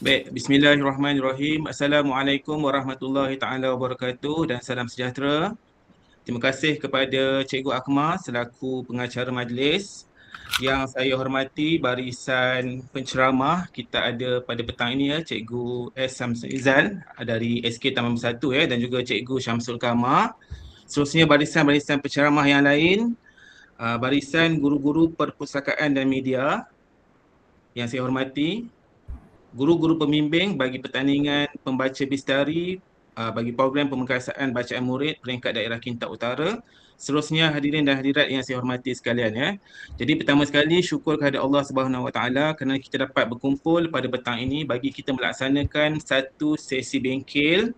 Baik, bismillahirrahmanirrahim. Assalamualaikum warahmatullahi taala wabarakatuh dan salam sejahtera. Terima kasih kepada Cikgu Akmal selaku pengacara majlis. Yang saya hormati barisan penceramah kita ada pada petang ini ya, Cikgu S. Samsul Izal dari SK Taman Bersatu ya, dan juga Cikgu Syamsul Kamar. Seterusnya barisan-barisan penceramah yang lain, barisan guru-guru perpustakaan dan media yang saya hormati, guru-guru pembimbing bagi pertandingan pembaca bistari bagi program pemengkasaan bacaan murid peringkat daerah Kintab Utara. Seterusnya hadirin dan hadirat yang saya hormati sekalian ya. Jadi pertama sekali syukur kepada Allah Subhanahu Wa Taala kerana kita dapat berkumpul pada petang ini bagi kita melaksanakan satu sesi bengkel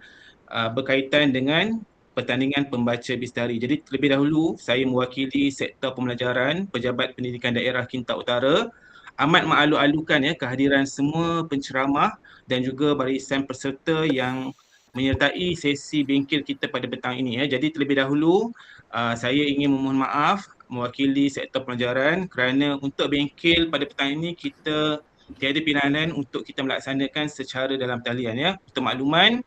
berkaitan dengan pertandingan pembaca bistari. Jadi terlebih dahulu saya mewakili sektor pembelajaran Pejabat Pendidikan Daerah Kintab Utara amat mengalu-alukan ya kehadiran semua penceramah dan juga barisan peserta yang menyertai sesi bengkel kita pada petang ini ya. Jadi terlebih dahulu saya ingin memohon maaf mewakili sektor pelajaran kerana untuk bengkel pada petang ini kita tiada pilihan untuk kita melaksanakan secara dalam talian ya. Untuk makluman,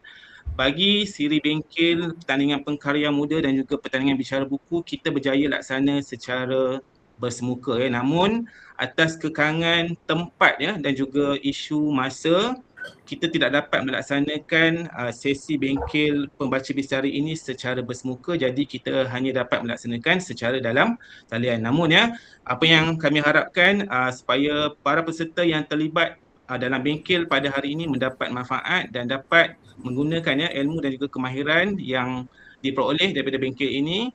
bagi siri bengkel pertandingan pengkarya muda dan juga pertandingan bicara buku kita berjaya laksana secara bersemuka ya. Namun atas kekangan tempat ya dan juga isu masa kita tidak dapat melaksanakan sesi bengkel pembaca bistari ini secara bersemuka, jadi kita hanya dapat melaksanakan secara dalam talian. Namun ya, apa yang kami harapkan supaya para peserta yang terlibat dalam bengkel pada hari ini mendapat manfaat dan dapat menggunakan ilmu dan juga kemahiran yang diperoleh daripada bengkel ini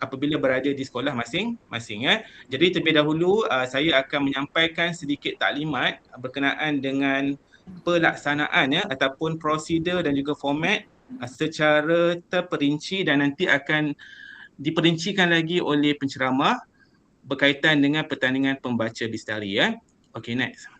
apabila berada di sekolah masing-masing ya. Jadi terlebih dahulu saya akan menyampaikan sedikit taklimat berkenaan dengan pelaksanaan ya ataupun prosedur dan juga format secara terperinci dan nanti akan diperincikan lagi oleh penceramah berkaitan dengan pertandingan pembaca bistari ya. Okay, next.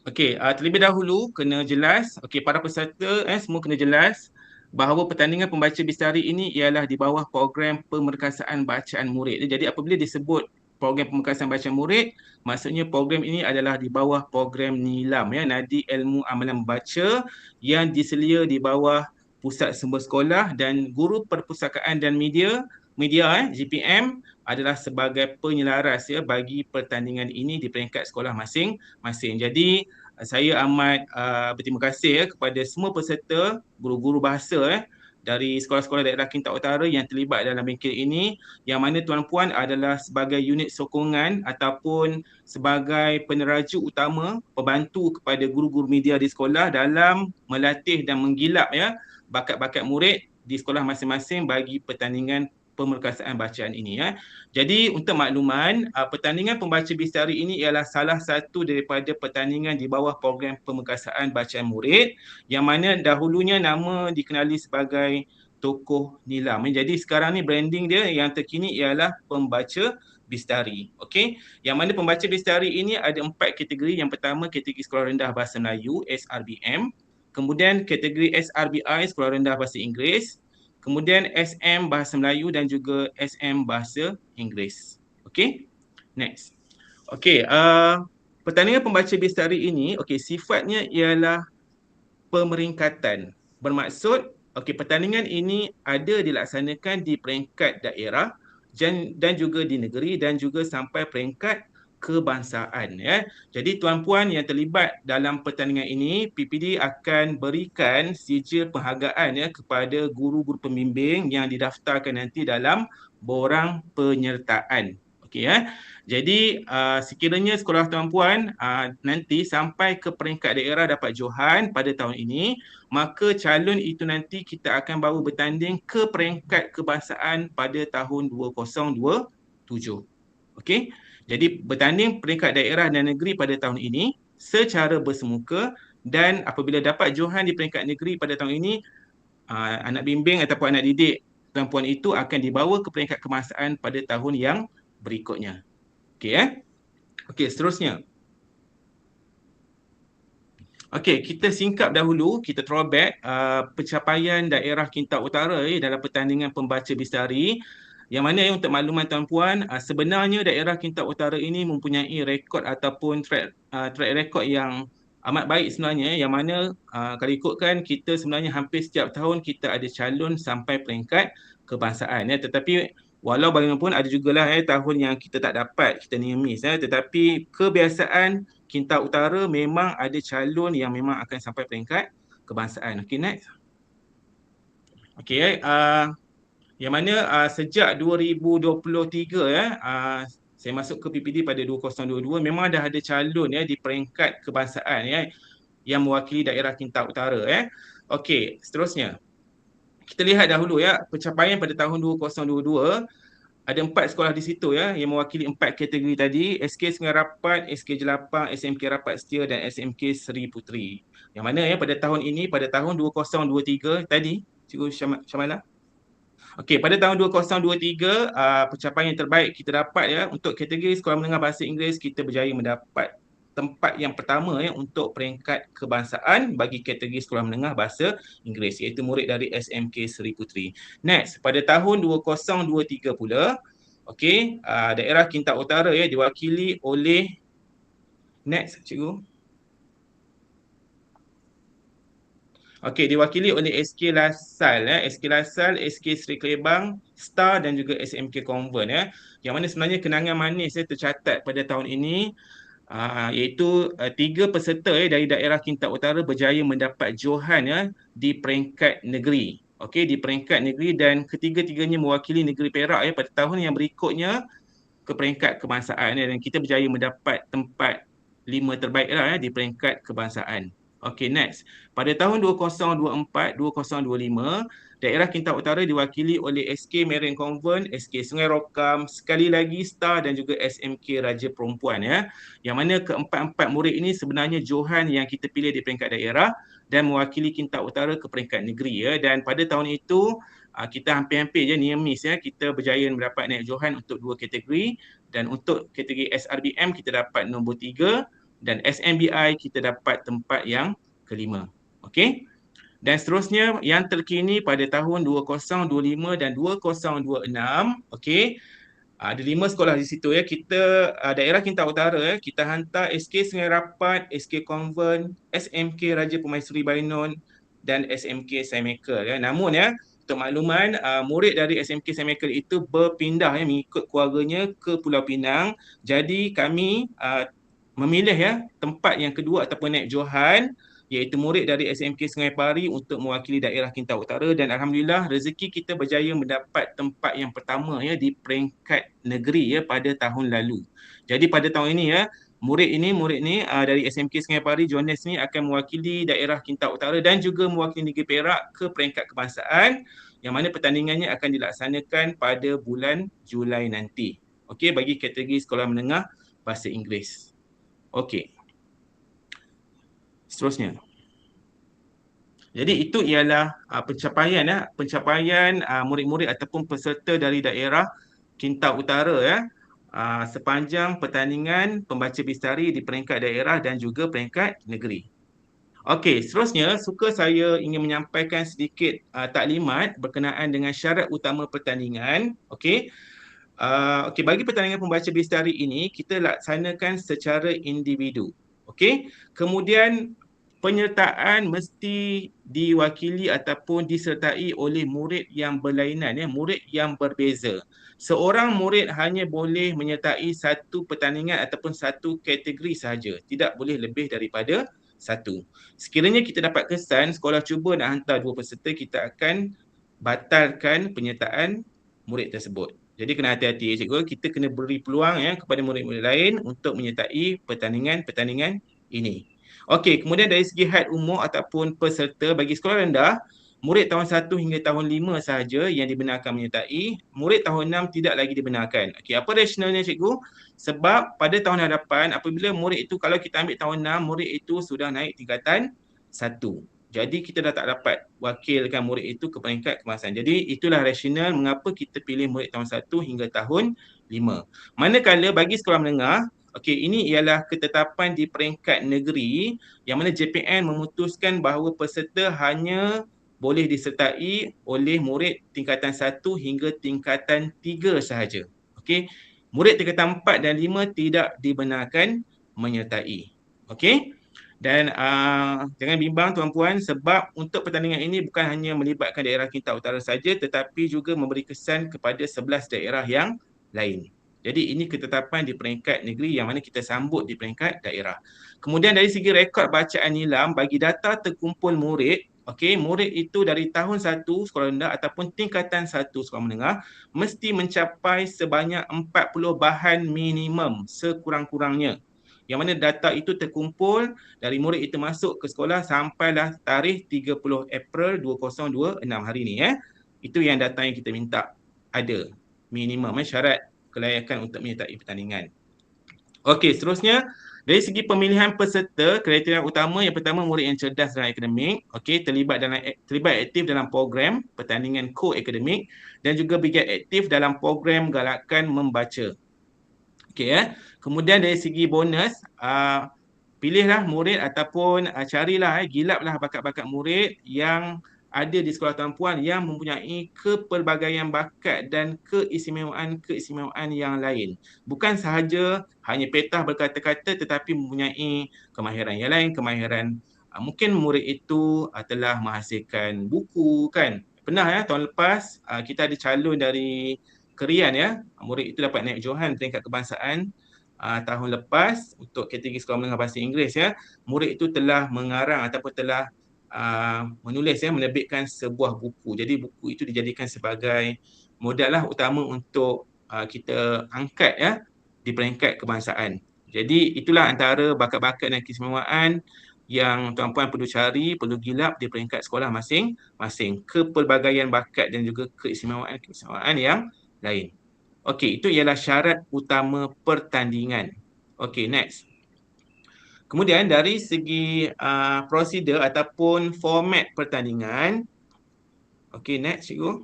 Okey, terlebih dahulu kena jelas, para peserta semua kena jelas bahawa pertandingan pembaca bistari ini ialah di bawah program pemerkasaan bacaan murid. Jadi apabila disebut program pemerkasaan bacaan murid, maksudnya program ini adalah di bawah program NILAM ya, Nadi Ilmu Amalan Membaca yang diselia di bawah Pusat Sumber Sekolah dan Guru Perpustakaan dan Media GPM adalah sebagai penyelaras ya bagi pertandingan ini di peringkat sekolah masing-masing. Jadi saya amat berterima kasih kepada semua peserta, guru-guru bahasa dari sekolah-sekolah daerah Kintab Utara yang terlibat dalam bengkel ini, yang mana tuan-puan adalah sebagai unit sokongan ataupun sebagai peneraju utama, pembantu kepada guru-guru media di sekolah dalam melatih dan menggilap bakat-bakat murid di sekolah masing-masing bagi pertandingan pemerkasaan bacaan ini ya. Jadi untuk makluman, pertandingan pembaca bistari ini ialah salah satu daripada pertandingan di bawah program pemerkasaan bacaan murid yang mana dahulunya nama dikenali sebagai Tokoh Nilam. Jadi sekarang ni branding dia yang terkini ialah pembaca bistari. Okey. Yang mana pembaca bistari ini ada 4 kategori. Yang pertama kategori Sekolah Rendah Bahasa Melayu SRBM, kemudian kategori SRBI Sekolah Rendah Bahasa Inggeris, kemudian SM Bahasa Melayu dan juga SM Bahasa Inggeris. Okey, next. Okey, pertandingan pembaca bistari ini, sifatnya ialah pemeringkatan. Bermaksud, pertandingan ini ada dilaksanakan di peringkat daerah dan juga di negeri dan juga sampai peringkat kebangsaan ya. Jadi tuan-puan yang terlibat dalam pertandingan ini, PPD akan berikan sijil penghargaan kepada guru-guru pembimbing yang didaftarkan nanti dalam borang penyertaan. Okey ya. Jadi sekiranya sekolah tuan-puan nanti sampai ke peringkat daerah dapat johan pada tahun ini, maka calon itu nanti kita akan baru bertanding ke peringkat kebangsaan pada tahun 2027. Okey. Jadi bertanding peringkat daerah dan negeri pada tahun ini secara bersemuka, dan apabila dapat johan di peringkat negeri pada tahun ini, anak bimbing ataupun anak didik tuan-puan itu akan dibawa ke peringkat kebangsaan pada tahun yang berikutnya. Okey Okey, seterusnya. Okey, kita singkap dahulu, kita throwback pencapaian daerah Kintab Utara dalam pertandingan pembaca bistari. Yang mana untuk makluman tuan-puan, sebenarnya daerah Kintab Utara ini mempunyai rekod ataupun track record yang amat baik sebenarnya, yang mana kalau ikutkan kita sebenarnya hampir setiap tahun kita ada calon sampai peringkat kebangsaan ya. Tetapi walau bagaimanapun ada jugalah tahun yang kita tak dapat, kita near miss ya. Tetapi kebiasaan Kinta Utara memang ada calon yang memang akan sampai peringkat kebangsaan. Okey, next. Okey, yang mana sejak 2023 ya, saya masuk ke PPD pada 2022, memang dah ada calon ya di peringkat kebangsaan ya yang mewakili daerah Kinta Utara ya. Okey, seterusnya. Kita lihat dahulu ya pencapaian pada tahun 2022. Ada 4 sekolah di situ ya yang mewakili 4 kategori tadi, SK Sungai Rapat, SK Jelapang, SMK Rapat Setia dan SMK Seri Puteri. Yang mana ya pada tahun ini, pada tahun 2023 tadi, Cikgu Syamala. Okey, pada tahun 2023 pencapaian yang terbaik kita dapat ya untuk kategori sekolah menengah bahasa Inggeris, kita berjaya mendapat tempat yang pertama ya untuk peringkat kebangsaan bagi kategori sekolah menengah bahasa Inggeris, iaitu murid dari SMK Seri Puteri. Next, pada tahun 2023 pula, okey, daerah Kinta Utara ya diwakili oleh, next cikgu. Okey, diwakili oleh SK Lasal ya, SK Lasal, SK Seri Kelebang, Star dan juga SMK Convent ya. Yang mana sebenarnya kenangan manis ya tercatat pada tahun ini, iaitu 3 peserta dari daerah Kinta Utara berjaya mendapat johan ya di peringkat negeri. Okey, di peringkat negeri, dan ketiga-tiganya mewakili negeri Perak ya pada tahun yang berikutnya ke peringkat kebangsaan ya, dan kita berjaya mendapat tempat 5 terbaik lah ya di peringkat kebangsaan. Okey, next. Pada tahun 2024-2025, daerah Kinta Utara diwakili oleh SK Marian Convent, SK Sungai Rokam, sekali lagi Star dan juga SMK Raja Perempuan ya. Yang mana keempat-empat murid ini sebenarnya johan yang kita pilih di peringkat daerah dan mewakili Kinta Utara ke peringkat negeri ya. Dan pada tahun itu kita hampir-hampir je near miss ya, kita berjaya mendapat naik johan untuk 2 kategori, dan untuk kategori SRBM kita dapat nombor 3 dan SMBI kita dapat tempat yang kelima. Okey. Dan seterusnya yang terkini pada tahun 2025 dan 2026, okey. Ada 5 sekolah di situ ya. Kita daerah Kinta Utara ya, kita hantar SK Sungai Rapat, SK Convent, SMK Raja Permaisuri Bainon dan SMK Saint Michael ya. Namun ya, untuk makluman, murid dari SMK Saint Michael itu berpindah ya mengikut keluarganya ke Pulau Pinang. Jadi kami memilih ya tempat yang kedua ataupun naik johan, iaitu murid dari SMK Sungai Pari untuk mewakili daerah Kinta Utara, dan alhamdulillah rezeki kita berjaya mendapat tempat yang pertama ya di peringkat negeri ya pada tahun lalu. Jadi pada tahun ini ya, murid ni dari SMK Sungai Pari Jones ni akan mewakili daerah Kinta Utara dan juga mewakili negeri Perak ke peringkat kebangsaan, yang mana pertandingannya akan dilaksanakan pada bulan Julai nanti. Okey, bagi kategori sekolah menengah bahasa Inggeris. Okey. Seterusnya. Jadi itu ialah pencapaian ya, pencapaian murid-murid ataupun peserta dari daerah Kinta Utara ya, sepanjang pertandingan pembaca bistari di peringkat daerah dan juga peringkat negeri. Okey, seterusnya suka saya ingin menyampaikan sedikit taklimat berkenaan dengan syarat utama pertandingan. Okey. Okey, bagi pertandingan pembaca bistari ini kita laksanakan secara individu. Okey. Kemudian penyertaan mesti diwakili ataupun disertai oleh murid yang berlainan ya, murid yang berbeza. Seorang murid hanya boleh menyertai satu pertandingan ataupun satu kategori sahaja, tidak boleh lebih daripada satu. Sekiranya kita dapat kesan sekolah cuba nak hantar 2 peserta, kita akan batalkan penyertaan murid tersebut. Jadi kena hati-hati cikgu, kita kena beri peluang ya kepada murid-murid lain untuk menyertai pertandingan-pertandingan ini. Okey, kemudian dari segi had umur ataupun peserta, bagi sekolah rendah, murid tahun 1 hingga tahun 5 sahaja yang dibenarkan menyertai, murid tahun 6 tidak lagi dibenarkan. Okey, apa rasionalnya cikgu? Sebab pada tahun hadapan apabila murid itu, kalau kita ambil tahun 6, murid itu sudah naik tingkatan 1. Jadi kita dah tak dapat wakilkan murid itu ke peringkat kebangsaan. Jadi itulah rasional mengapa kita pilih murid tahun 1 hingga tahun 5. Manakala bagi sekolah menengah, okey, ini ialah ketetapan di peringkat negeri yang mana JPN memutuskan bahawa peserta hanya boleh disertai oleh murid tingkatan 1 hingga tingkatan 3 sahaja. Okey. Murid tingkatan 4 dan 5 tidak dibenarkan menyertai. Okey. Dan jangan bimbang tuan-puan, sebab untuk pertandingan ini bukan hanya melibatkan daerah Kedah Utara saja, tetapi juga memberi kesan kepada 11 daerah yang lain. Jadi ini ketetapan di peringkat negeri yang mana kita sambut di peringkat daerah. Kemudian dari segi rekod bacaan nilam, bagi data terkumpul murid, okey, murid itu dari tahun 1 sekolah rendah ataupun tingkatan 1 sekolah menengah mesti mencapai sebanyak 40 bahan minimum sekurang-kurangnya. Yang mana data itu terkumpul dari murid itu masuk ke sekolah sampailah tarikh 30 April 2026 hari ni. Itu yang data yang kita minta ada minimum syarat kelayakan untuk menyertai pertandingan. Okey, seterusnya dari segi pemilihan peserta, kriteria utama yang pertama murid yang cerdas dalam akademik, okey, terlibat aktif dalam program pertandingan co-akademik dan juga bergiat aktif dalam program galakan membaca. Okey. Kemudian dari segi bonus, pilihlah murid ataupun carilah, gilaplah bakat-bakat murid yang ada di sekolah tuan-puan yang mempunyai kepelbagaian bakat dan keistimewaan yang lain. Bukan sahaja hanya petah berkata-kata tetapi mempunyai kemahiran yang lain, kemahiran mungkin murid itu telah menghasilkan buku kan. Pernah tahun lepas kita ada calon dari Kerian murid itu dapat naik johan peringkat kebangsaan tahun lepas untuk kategori sekolah menengah bahasa Inggeris murid itu telah mengarang ataupun telah menulis menerbitkan sebuah buku. Jadi buku itu dijadikan sebagai modal utama untuk kita angkat di peringkat kebangsaan. Jadi itulah antara bakat-bakat dan keistimewaan yang tuan-puan perlu cari, perlu gilap di peringkat sekolah masing-masing. Kepelbagaian bakat dan juga keistimewaan yang lain. Okey, itu ialah syarat utama pertandingan. Okey, next. Kemudian dari segi prosedur ataupun format pertandingan. Okey, next cikgu.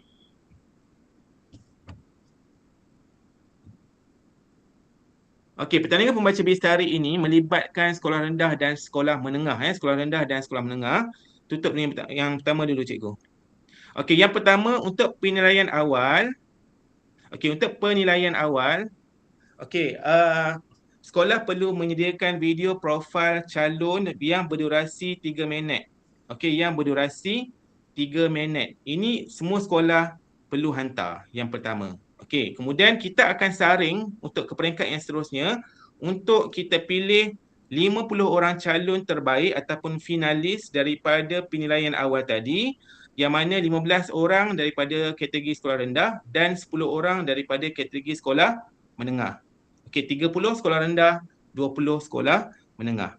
Okey, pertandingan pembaca bistari ini melibatkan sekolah rendah dan sekolah menengah. Sekolah rendah dan sekolah menengah. Tutup yang pertama dulu cikgu. Okey, yang pertama untuk penilaian awal. Okey, untuk penilaian awal. Okey, sekolah perlu menyediakan video profil calon yang berdurasi 3 minit. Okey, yang berdurasi 3 minit. Ini semua sekolah perlu hantar yang pertama. Okey, kemudian kita akan saring untuk ke peringkat yang seterusnya untuk kita pilih 50 orang calon terbaik ataupun finalis daripada penilaian awal tadi, yang mana 15 orang daripada kategori sekolah rendah dan 10 orang daripada kategori sekolah menengah. Okey, 30 sekolah rendah, 20 sekolah menengah.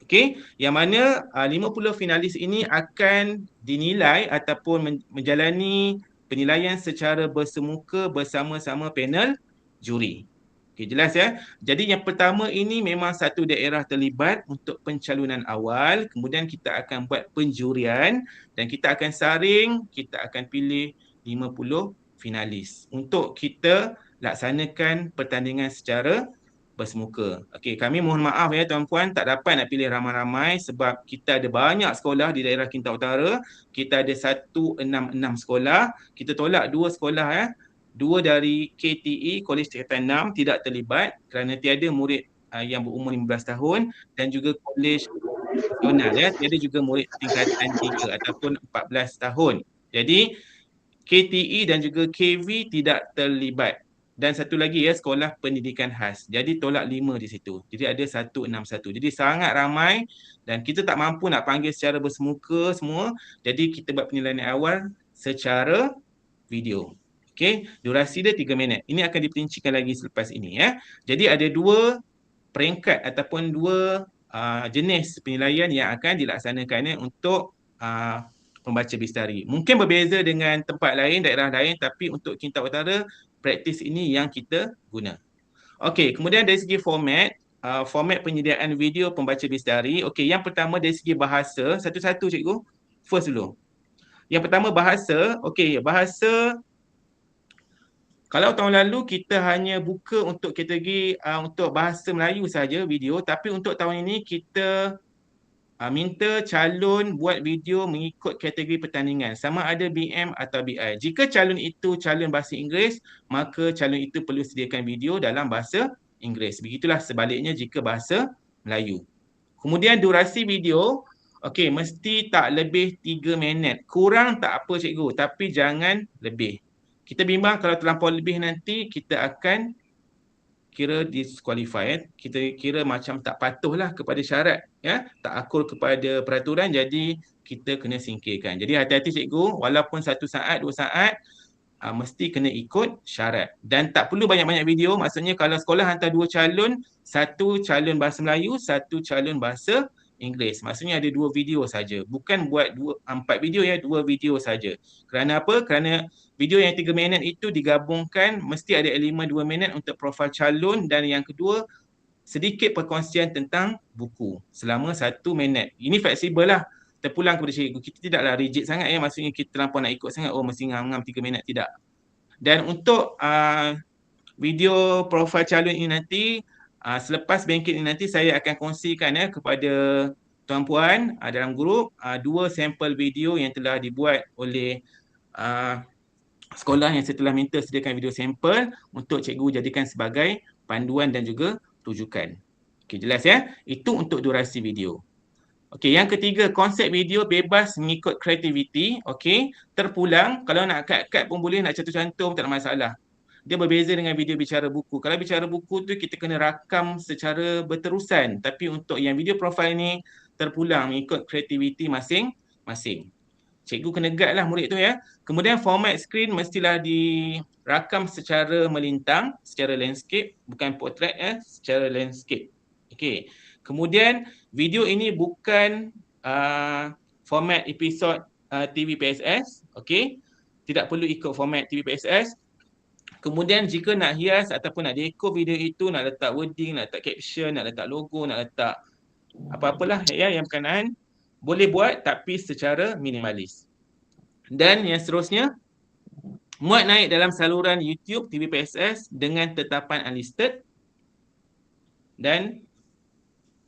Okey, yang mana 50 finalis ini akan dinilai ataupun menjalani penilaian secara bersemuka bersama-sama panel juri. Okey, jelas Jadi yang pertama ini memang satu daerah terlibat untuk pencalonan awal, kemudian kita akan buat penjurian dan kita akan saring, kita akan pilih 50 finalis untuk kita laksanakan pertandingan secara bersemuka. Okey, kami mohon maaf tuan-puan tak dapat nak pilih ramai-ramai sebab kita ada banyak sekolah di daerah Kedah Utara. Kita ada 166 sekolah. Kita tolak 2 sekolah 2 dari KTE, Kolej Tingkatan 6 tidak terlibat kerana tiada murid yang berumur 15 tahun dan juga Kolej Nasional tiada juga murid tingkatan 3 ataupun 14 tahun. Jadi KTE dan juga KV tidak terlibat. Dan satu lagi sekolah pendidikan khas. Jadi tolak 5 di situ. Jadi ada 161. Jadi sangat ramai dan kita tak mampu nak panggil secara bersemuka semua. Jadi kita buat penilaian awal secara video. Okey, durasi dia 3 minit. Ini akan diperincikan lagi selepas ini Jadi ada 2 peringkat ataupun 2 jenis penilaian yang akan dilaksanakan untuk pembaca bistari. Mungkin berbeza dengan tempat lain, daerah lain, tapi untuk Kedah Utara praktis ini yang kita guna. Okey, kemudian dari segi format, format penyediaan video pembaca bistari. Okey, yang pertama dari segi bahasa, satu-satu cikgu. First dulu. Yang pertama bahasa. Okey, bahasa kalau tahun lalu kita hanya buka untuk kategori untuk bahasa Melayu saja video, tapi untuk tahun ini kita minta calon buat video mengikut kategori pertandingan sama ada BM atau BI. Jika calon itu calon bahasa Inggeris, maka calon itu perlu sediakan video dalam bahasa Inggeris. Begitulah sebaliknya jika bahasa Melayu. Kemudian durasi video, okey, mesti tak lebih 3 minit. Kurang tak apa cikgu, tapi jangan lebih. Kita bimbang kalau terlampau lebih nanti kita akan kira disqualified, kita kira macam tak patuhlah kepada syarat, ya, tak akur kepada peraturan, jadi kita kena singkirkan. Jadi hati-hati cikgu, walaupun 1 saat, 2 saat, mesti kena ikut syarat. Dan tak perlu banyak-banyak video, maksudnya kalau sekolah hantar 2 calon, 1 calon bahasa Melayu, 1 calon bahasa Inggeris. Maksudnya ada 2 video saja. Bukan buat 4 video ya, 2 video saja. Kerana apa? Kerana video yang 3 minit itu digabungkan, mesti ada elemen 2 minit untuk profil calon, dan yang kedua, sedikit perkongsian tentang buku selama 1 minit. Ini fleksibel lah. Terpulang kepada cikgu. Kita tidaklah rigid sangat ya, maksudnya kita terlampau nak ikut sangat, oh mesti ngam-ngam 3 minit, tidak. Dan untuk video profil calon ini nanti, selepas bangkit ini nanti saya akan kongsikan ya kepada tuan-puan dalam grup 2 sampel video yang telah dibuat oleh sekolah yang saya telah minta sediakan video sampel untuk cikgu jadikan sebagai panduan dan juga rujukan. Okey, jelas ya? Itu untuk durasi video. Okey, yang ketiga, konsep video bebas mengikut kreativiti. Okey, terpulang, kalau nak cut-cut pun boleh, nak cantum-cantum tak ada masalah. Dia berbeza dengan video bicara buku. Kalau bicara buku tu kita kena rakam secara berterusan. Tapi untuk yang video profil ni terpulang mengikut kreativiti masing-masing. Cikgu kena guide lah murid tu ya. Kemudian format skrin mestilah dirakam secara melintang, secara landscape, bukan portrait ya, secara landscape. Okey. Kemudian video ini bukan format episod TV PSS, okey. Tidak perlu ikut format TV PSS. Kemudian jika nak hias ataupun nak dekor video itu, nak letak wording, nak letak caption, nak letak logo, nak letak apa-apalah ya yang berkenaan, boleh buat tapi secara minimalis. Dan yang seterusnya, muat naik dalam saluran YouTube TV PSS dengan tetapan unlisted. Dan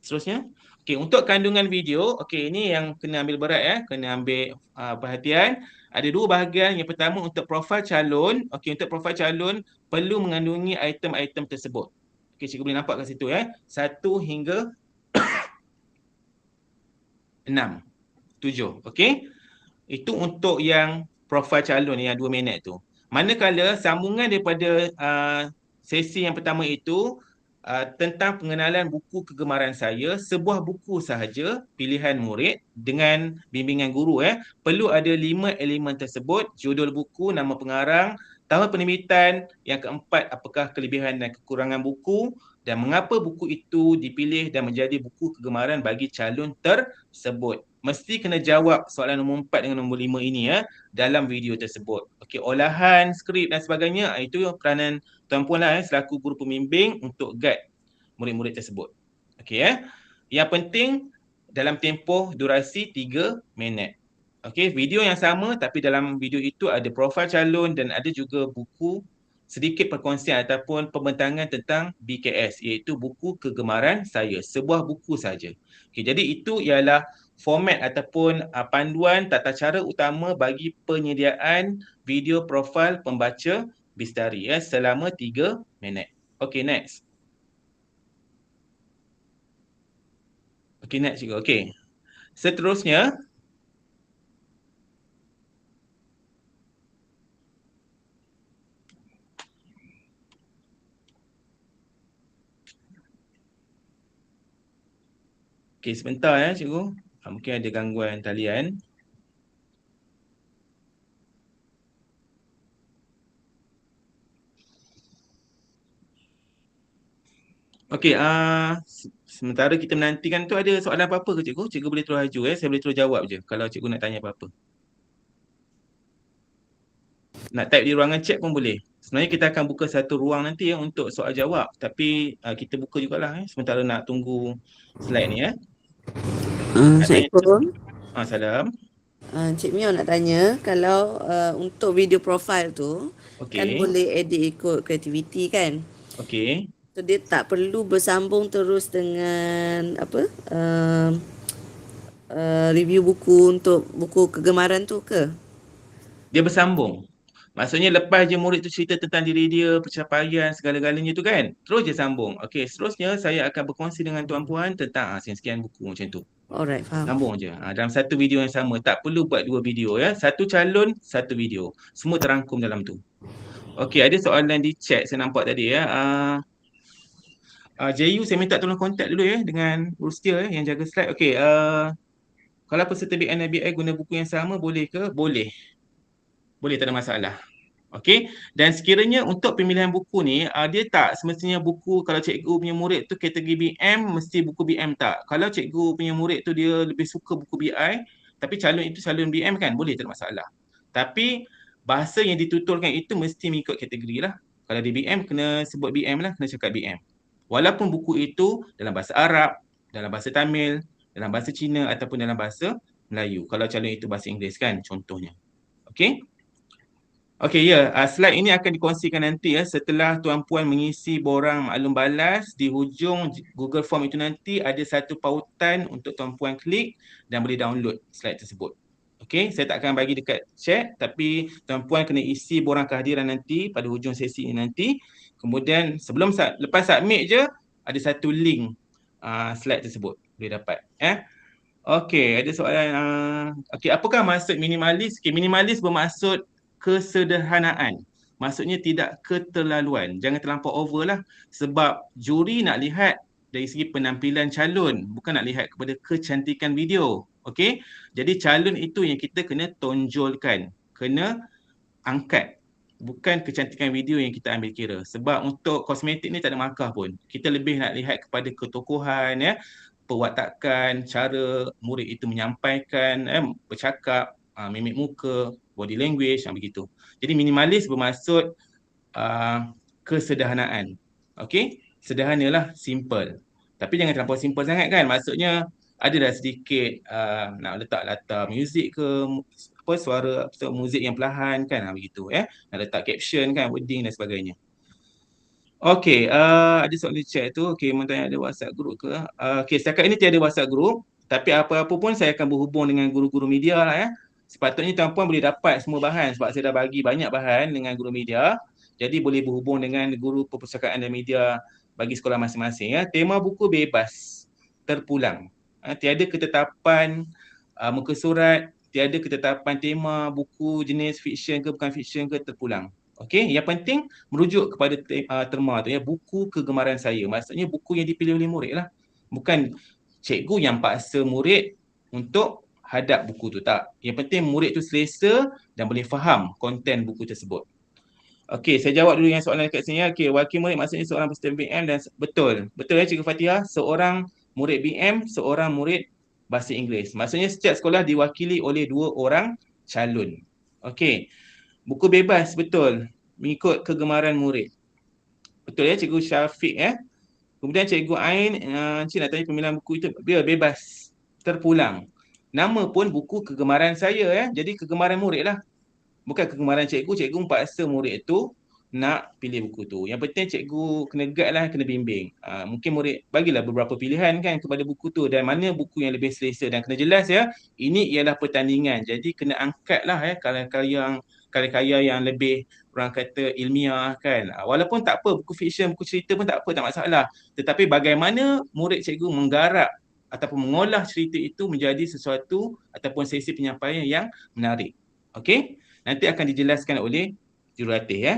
seterusnya, okey, untuk kandungan video, okey, ini yang kena ambil berat ya, kena ambil perhatian. Ada 2 bahagian. Yang pertama untuk profil calon. Okey, untuk profil calon perlu mengandungi item-item tersebut. Okey, cikgu boleh nampak kat situ ya. 1 hingga 6, 7. Okey. Itu untuk yang profil calon yang 2 minit tu. Manakala sambungan daripada sesi yang pertama itu tentang pengenalan buku kegemaran saya, sebuah buku sahaja pilihan murid dengan bimbingan guru perlu ada 5 elemen tersebut: judul buku, nama pengarang, tahun penerbitan, yang keempat apakah kelebihan dan kekurangan buku, dan mengapa buku itu dipilih dan menjadi buku kegemaran bagi calon tersebut. Mesti kena jawab soalan nombor 4 dengan nombor 5 ini dalam video tersebut. Okey, olahan, skrip dan sebagainya, itu peranan tuan-puan lah selaku guru pembimbing untuk guide murid-murid tersebut. Okey Yang penting dalam tempoh durasi 3 minit. Okey, video yang sama tapi dalam video itu ada profil calon dan ada juga buku, sedikit perkongsian ataupun pembentangan tentang BKS, iaitu buku kegemaran saya, sebuah buku saja. Okey, jadi itu ialah format ataupun panduan tata cara utama bagi penyediaan video profil pembaca Bistari selama 3 minit. Okey, next. Okey, next juga. Okey. Seterusnya, okey, sebentar cikgu. Mungkin ada gangguan talian. Okey, sementara kita menantikan tu, ada soalan apa-apa ke cikgu? Cikgu boleh terus haju saya boleh terus jawab je kalau cikgu nak tanya apa-apa. Nak type di ruangan chat pun boleh. Sebenarnya kita akan buka satu ruang nanti untuk soal jawab, tapi kita buka jugalah sementara nak tunggu slide ni Assalamualaikum. Salam. Cik Mio nak tanya, kalau untuk video profile tu kan boleh edit ikut kreativiti kan? Okey. So dia tak perlu bersambung terus dengan apa? Review buku untuk buku kegemaran tu ke? Dia bersambung. Maksudnya lepas je murid tu cerita tentang diri dia, pencapaian, segala-galanya tu kan. Terus je sambung. Okey, seterusnya saya akan berkongsi dengan Tuan Puan tentang sekian-sekian buku macam tu. Alright, faham. Sambung je. Dalam satu video yang sama. Tak perlu buat dua video ya. Satu calon, satu video. Semua terangkum dalam tu. Okey, ada soalan di chat saya nampak tadi ya. JU saya minta tolong kontak dulu ya dengan Rustia yang jaga slide. Okey, kalau peserta BNIBI guna buku yang sama boleh ke? Boleh. Boleh, tak ada masalah. Okey, dan sekiranya untuk pemilihan buku ni, dia tak semestinya buku kalau cikgu punya murid tu kategori BM, mesti buku BM tak. Kalau cikgu punya murid tu dia lebih suka buku BI, tapi calon itu calon BM kan, boleh, tak ada masalah. Tapi bahasa yang dituturkan itu mesti mengikut kategori lah. Kalau di BM, kena sebut BM lah, kena cakap BM. Walaupun buku itu dalam bahasa Arab, dalam bahasa Tamil, dalam bahasa Cina ataupun dalam bahasa Melayu. Kalau calon itu bahasa Inggeris kan, contohnya. Okey? Okey, ya. Slide ini akan dikongsikan nanti ya setelah Tuan Puan mengisi borang maklum balas. Di hujung Google Form itu nanti ada satu pautan untuk Tuan Puan klik dan boleh download slide tersebut. Okey, saya tak akan bagi dekat chat, tapi Tuan Puan kena isi borang kehadiran nanti pada hujung sesi ini nanti. Kemudian lepas submit je ada satu link slide tersebut boleh dapat. Okey, ada soalan. Okey, apakah maksud minimalis? Okey, minimalis bermaksud kesederhanaan. Maksudnya tidak keterlaluan. Jangan terlampau over lah. Sebab juri nak lihat dari segi penampilan calon, bukan nak lihat kepada kecantikan video. Okey? Jadi calon itu yang kita kena tonjolkan. Kena angkat. Bukan kecantikan video yang kita ambil kira. Sebab untuk kosmetik ni tak ada markah pun. Kita lebih nak lihat kepada ketokohan, ya, perwatakan, cara murid itu menyampaikan, bercakap, mimik muka, body language, begitu. Jadi minimalis bermaksud kesederhanaan. Okey? Sederhanalah, simple. Tapi jangan terlampau simple sangat kan. Maksudnya adalah sedikit nak letak latar muzik ke, suara muzik yang perlahan kan, begitu ya. Nak letak caption kan, wording dan sebagainya. Okey, ada soalan di chat tu. Okey, tanya ada WhatsApp group ke? Okey, setakat ini tiada WhatsApp group, tapi apa-apa pun saya akan berhubung dengan guru-guru media lah ya. Sepatutnya tuan-puan boleh dapat semua bahan sebab saya dah bagi banyak bahan dengan guru media. Jadi boleh berhubung dengan guru perpustakaan dan media bagi sekolah masing-masing ya. Tema buku bebas, terpulang. Tiada ketetapan muka surat, tiada ketetapan tema buku jenis fiksyen ke bukan fiksyen ke, terpulang. Okey, yang penting merujuk kepada terma tu ya, buku kegemaran saya. Maksudnya buku yang dipilih oleh murid lah. Bukan cikgu yang paksa murid untuk hadap buku tu, tak. Yang penting murid tu selesa dan boleh faham konten buku tersebut. Okey, saya jawab dulu yang soalan dekat sini ya. Okey, wakil murid maksudnya seorang peserta BM dan betul. Betul ya Cikgu Fatihah, seorang murid BM, seorang murid bahasa Inggeris. Maksudnya setiap sekolah diwakili oleh 2 orang calon. Okey. Buku bebas, betul. Mengikut kegemaran murid. Betul ya Cikgu Syafiq ya. Kemudian Cikgu Ain, Cik nak tanya pemilihan buku itu, bebas. Terpulang. Nama pun buku kegemaran saya ya. Jadi kegemaran murid lah. Bukan kegemaran cikgu, cikgu paksa murid itu nak pilih buku tu. Yang penting cikgu kena guide lah, kena bimbing. Mungkin murid bagilah beberapa pilihan kan kepada buku tu dan mana buku yang lebih selesa dan kena jelas ya. Ini ialah pertandingan. Jadi kena angkat lah ya karya-karya yang lebih orang kata ilmiah kan. Walaupun tak apa, buku fiksyen, buku cerita pun tak apa, tak masalah. Tetapi bagaimana murid cikgu menggarap ataupun mengolah cerita itu menjadi sesuatu ataupun sesi penyampaian yang menarik. Okey? Nanti akan dijelaskan oleh jurulatih ya.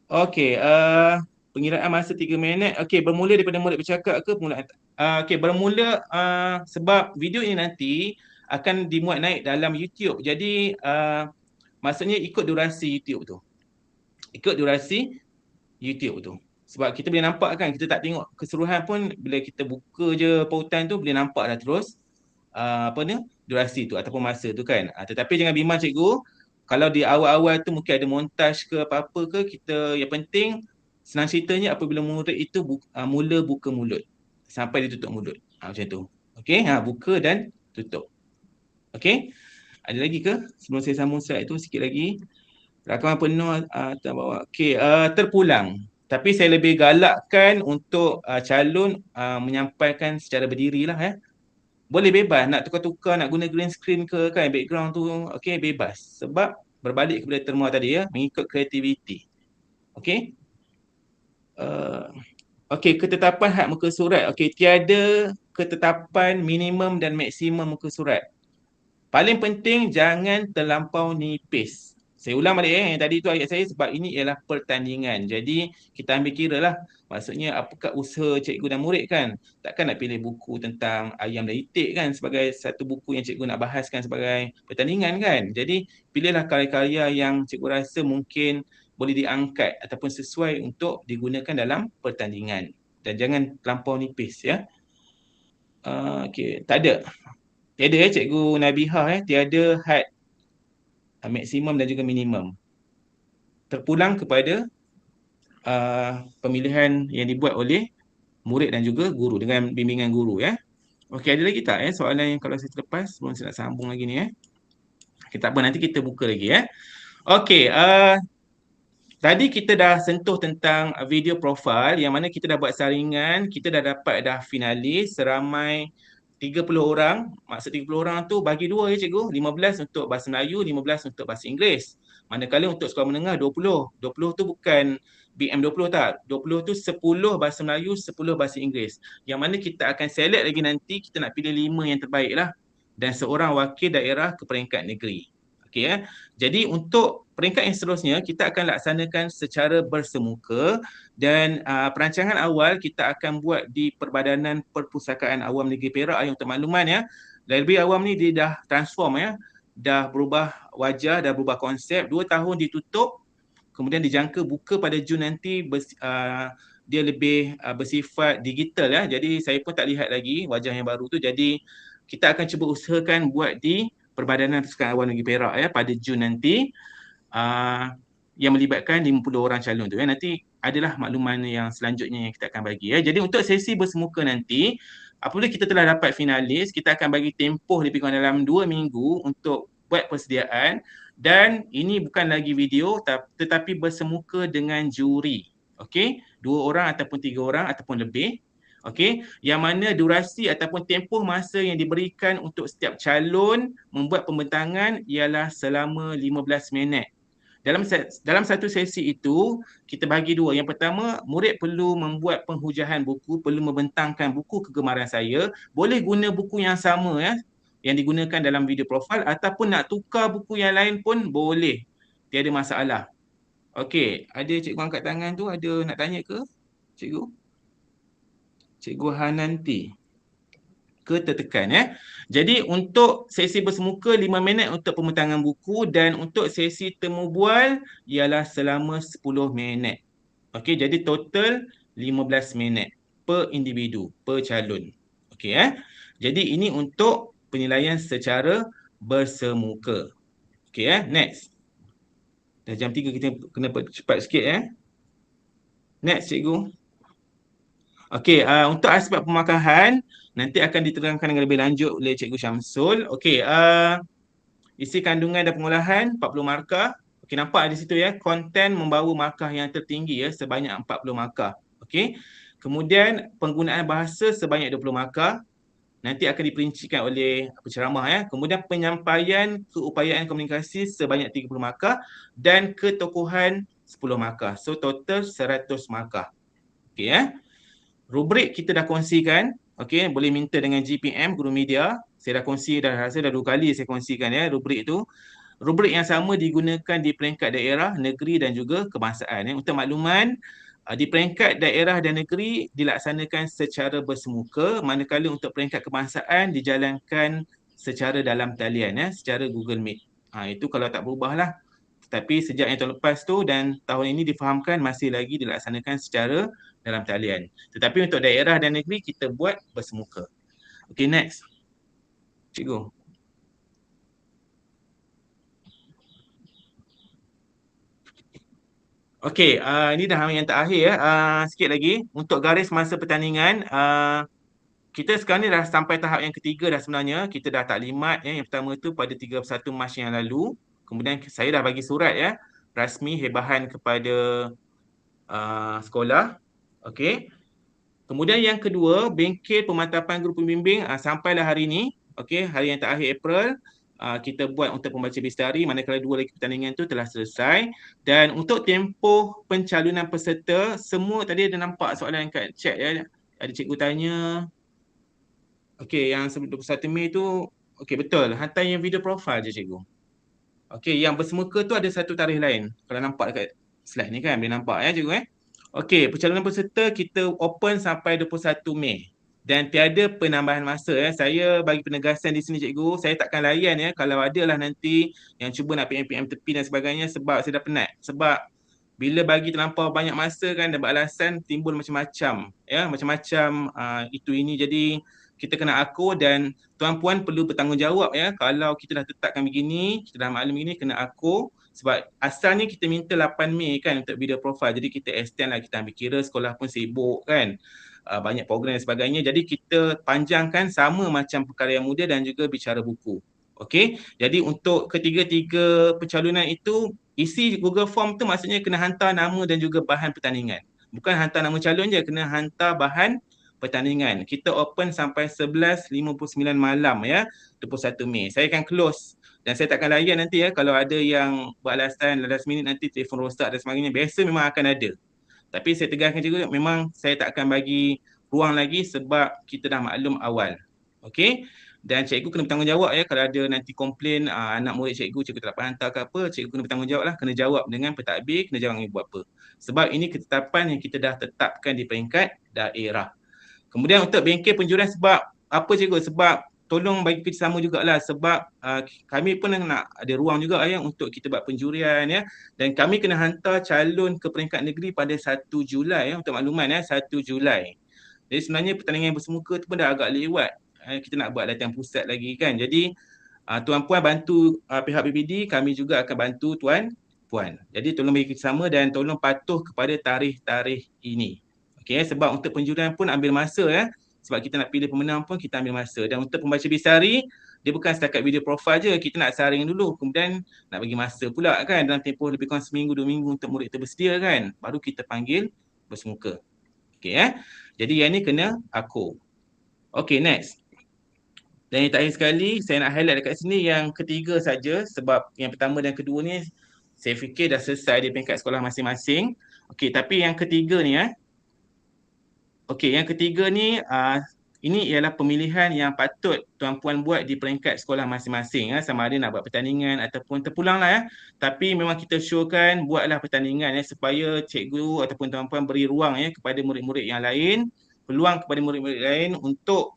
Okey, pengiraan masa 3 minit. Okey, bermula daripada murid bercakap ke permulaan? Okey, bermula sebab video ini nanti akan dimuat naik dalam YouTube. Jadi maksudnya ikut durasi YouTube tu. Ikut durasi YouTube tu. Sebab kita boleh nampak kan, kita tak tengok keseluruhan pun, bila kita buka je pautan tu boleh nampak dah terus durasi tu ataupun masa tu kan. Tetapi jangan bimbang cikgu, kalau di awal-awal tu mungkin ada montaj ke apa-apa ke, kita yang penting senang ceritanya apabila murid itu mula buka mulut sampai dia tutup mulut. Macam tu. Okey, buka dan tutup. Okey. Ada lagi ke? Sebelum saya sambung slide tu sikit lagi. Rakaman penuh atas bawah. Okey, terpulang. Tapi saya lebih galakkan untuk calon menyampaikan secara berdiri lah ya. Boleh bebas nak tukar-tukar, nak guna green screen ke kan background tu, okey, bebas. Sebab berbalik kepada terma tadi ya, mengikut kreativiti. Okey. Okey, ketetapan had muka surat. Okey, tiada ketetapan minimum dan maksimum muka surat. Paling penting jangan terlampau nipis. Saya ulang balik yang tadi tu ayat saya sebab ini ialah pertandingan. Jadi kita ambil kira lah. Maksudnya apakah usaha cikgu dan murid kan. Takkan nak pilih buku tentang ayam dan itik kan sebagai satu buku yang cikgu nak bahaskan sebagai pertandingan kan. Jadi pilihlah karya-karya yang cikgu rasa mungkin boleh diangkat ataupun sesuai untuk digunakan dalam pertandingan. Dan jangan terlampau nipis ya. Okey, tak ada. Tiada ya Cikgu Nabihah tiada had maksimum dan juga minimum. Terpulang kepada pemilihan yang dibuat oleh murid dan juga guru dengan bimbingan guru ya. Okey, ada lagi tak soalan yang kalau saya terlepas sebelum saya nak sambung lagi ni Okay, tak apa, nanti kita buka lagi Okey, tadi kita dah sentuh tentang video profile yang mana kita dah buat saringan, kita dah dapat finalis seramai 30 orang. Maksud 30 orang tu bagi dua ya cikgu, 15 untuk bahasa Melayu, 15 untuk bahasa Inggeris. Manakala untuk sekolah menengah 20. 20 tu bukan BM20 tak. 20 tu 10 bahasa Melayu, 10 bahasa Inggeris. Yang mana kita akan select lagi nanti, kita nak pilih 5 yang terbaik lah. Dan seorang wakil daerah ke peringkat negeri. Okey Jadi untuk peringkat yang seterusnya kita akan laksanakan secara bersemuka dan perancangan awal kita akan buat di Perbadanan Perpustakaan Awam Negeri Perak untuk makluman Library Awam ni dia dah transform dah berubah wajah, dah berubah konsep. 2 tahun ditutup, kemudian dijangka buka pada Jun nanti. Dia lebih bersifat digital Jadi saya pun tak lihat lagi wajah yang baru tu. Jadi kita akan cuba usahakan buat di Perbadanan Perpustakaan Awam Negeri Perak pada Jun nanti yang melibatkan 50 orang calon tu Nanti adalah makluman yang selanjutnya yang kita akan bagi Jadi untuk sesi bersemuka nanti, apabila kita telah dapat finalis, kita akan bagi tempoh lebih kurang dalam 2 minggu untuk buat persediaan. Dan ini bukan lagi video tetapi bersemuka dengan juri. Okey, 2 orang ataupun 3 orang ataupun lebih. Okey, yang mana durasi ataupun tempoh masa yang diberikan untuk setiap calon membuat pembentangan ialah selama 15 minit. Dalam satu sesi itu, kita bagi dua. Yang pertama, murid perlu membuat penghujahan buku, perlu membentangkan buku kegemaran saya. Boleh guna buku yang sama yang digunakan dalam video profil ataupun nak tukar buku yang lain pun boleh. Tiada masalah. Okey, ada cikgu angkat tangan tu, ada nak tanya ke? Cikgu? Cikgu Hananti ke tertekan Jadi untuk sesi bersemuka 5 minit untuk pembentangan buku dan untuk sesi temu bual ialah selama 10 minit. Okey, jadi total 15 minit per individu, per calon. Okey Jadi ini untuk penilaian secara bersemuka. Okey next. Dah jam 3 kita kena cepat sikit Next cikgu. Okey, untuk aspek pemakahan nanti akan diterangkan dengan lebih lanjut oleh Cikgu Syamsul. Okey, isi kandungan dan pengolahan 40 markah. Okey, nampak di situ konten membawa markah yang tertinggi sebanyak 40 markah. Okey. Kemudian penggunaan bahasa sebanyak 20 markah. Nanti akan diperincikan oleh penceramah Kemudian penyampaian keupayaan komunikasi sebanyak 30 markah dan ketokohan 10 markah. So total 100 markah. Okey Rubrik kita dah kongsikan. Okey, boleh minta dengan GPM Guru Media. Saya dah kongsi rasa dah 2 kali saya kongsikan rubrik itu. Rubrik yang sama digunakan di peringkat daerah, negeri dan juga kebangsaan Untuk makluman, di peringkat daerah dan negeri dilaksanakan secara bersemuka, manakala untuk peringkat kebangsaan dijalankan secara dalam talian secara Google Meet. Itu kalau tak berubahlah. Tapi sejak yang tahun lepas tu dan tahun ini difahamkan masih lagi dilaksanakan secara dalam talian. Tetapi untuk daerah dan negeri kita buat bersemuka. Okay, next. Cikgu. Okay, ini dah yang terakhir sikit lagi. Untuk garis masa pertandingan, kita sekarang ni dah sampai tahap yang ketiga dah sebenarnya. Kita dah taklimat yang pertama tu pada 31 Mac yang lalu. Kemudian saya dah bagi surat rasmi hebahan kepada sekolah. Okey. Kemudian yang kedua, bengkel pemantapan guru pembimbing sampailah hari ini. Okey, hari yang terakhir April. kita buat untuk pembaca bistari, manakala 2 lagi pertandingan tu telah selesai. Dan untuk tempoh pencalonan peserta, semua tadi ada nampak soalan kat chat ya. Ada cikgu tanya, okey, yang sebelum 21 Mei tu, okey betul, hantar yang video profile je cikgu. Okey, yang bersemuka tu ada satu tarikh lain. Kalau nampak dekat slide ni kan, boleh nampak ya cikgu. Okey, pencalonan peserta kita open sampai 21 Mei. Dan tiada penambahan masa ya. Saya bagi penegasan di sini cikgu, saya takkan layan ya kalau ada lah nanti yang cuba nak PM tepi dan sebagainya sebab saya dah penat. Sebab bila bagi terlampau banyak masa kan dan beralasan timbul macam-macam ya, macam-macam itu ini. Jadi kita kena akur dan tuan-puan perlu bertanggungjawab ya. Kalau kita dah tetapkan begini, kita dah maklum ini, kena akur. Sebab asalnya kita minta 8 Mei kan untuk video profile. Jadi kita extend lah, kita ambil kira sekolah pun sibuk kan. Banyak program dan sebagainya. Jadi kita panjangkan sama macam perkara yang muda dan juga bicara buku. Okey. Jadi untuk ketiga-tiga pencalonan itu, isi Google Form tu maksudnya kena hantar nama dan juga bahan pertandingan. Bukan hantar nama calon je, kena hantar bahan pertandingan. Kita open sampai 11.59 malam ya, 21 Mei. Saya akan close dan saya takkan layan nanti ya kalau ada yang beralasan last minute nanti telefon rosak dan sebagainya. Biasa memang akan ada. Tapi saya tegaskan juga memang saya tak akan bagi ruang lagi sebab kita dah maklum awal. Okey? Dan cikgu kena bertanggungjawab ya kalau ada nanti komplain anak murid cikgu tak dapat hantar ke apa, cikgu kena bertanggungjawab lah, kena jawab dengan pentadbir, kena jawab dengan buat apa. Sebab ini ketetapan yang kita dah tetapkan di peringkat daerah. Kemudian untuk bengkel penjuruan sebab apa cikgu? Sebab tolong bagi kerjasama jugalah sebab kami pun nak ada ruang juga ya untuk kita buat penjurian ya. Dan kami kena hantar calon ke peringkat negeri pada 1 Julai ya, untuk makluman ya, 1 Julai. Jadi sebenarnya pertandingan bersemuka tu pun dah agak lewat. Kita nak buat latihan pusat lagi kan. Jadi tuan-puan bantu pihak PBD, kami juga akan bantu tuan-puan. Jadi tolong bagi kerjasama dan tolong patuh kepada tarikh-tarikh ini. Okey, sebab untuk penjurian pun ambil masa ya. Sebab kita nak pilih pemenang pun kita ambil masa. Dan untuk pembaca bistari, dia bukan setakat video profile je. Kita nak saring dulu. Kemudian nak bagi masa pula kan. Dalam tempoh lebih kurang seminggu, 2 minggu untuk murid itu bersedia kan. Baru kita panggil bersemuka. Okey ya. Jadi yang ni kena akur. Okey, next. Dan yang terakhir sekali, saya nak highlight dekat sini yang ketiga saja. Sebab yang pertama dan kedua ni, saya fikir dah selesai di peringkat sekolah masing-masing. Okey, tapi yang ketiga ni okey, yang ketiga ni ini ialah pemilihan yang patut tuan-puan buat di peringkat sekolah masing-masing sama ada nak buat pertandingan ataupun terpulang lah ya. Tapi memang kita showkan buatlah pertandingan ya supaya cikgu ataupun tuan-puan beri ruang ya kepada murid-murid yang lain, peluang kepada murid-murid lain untuk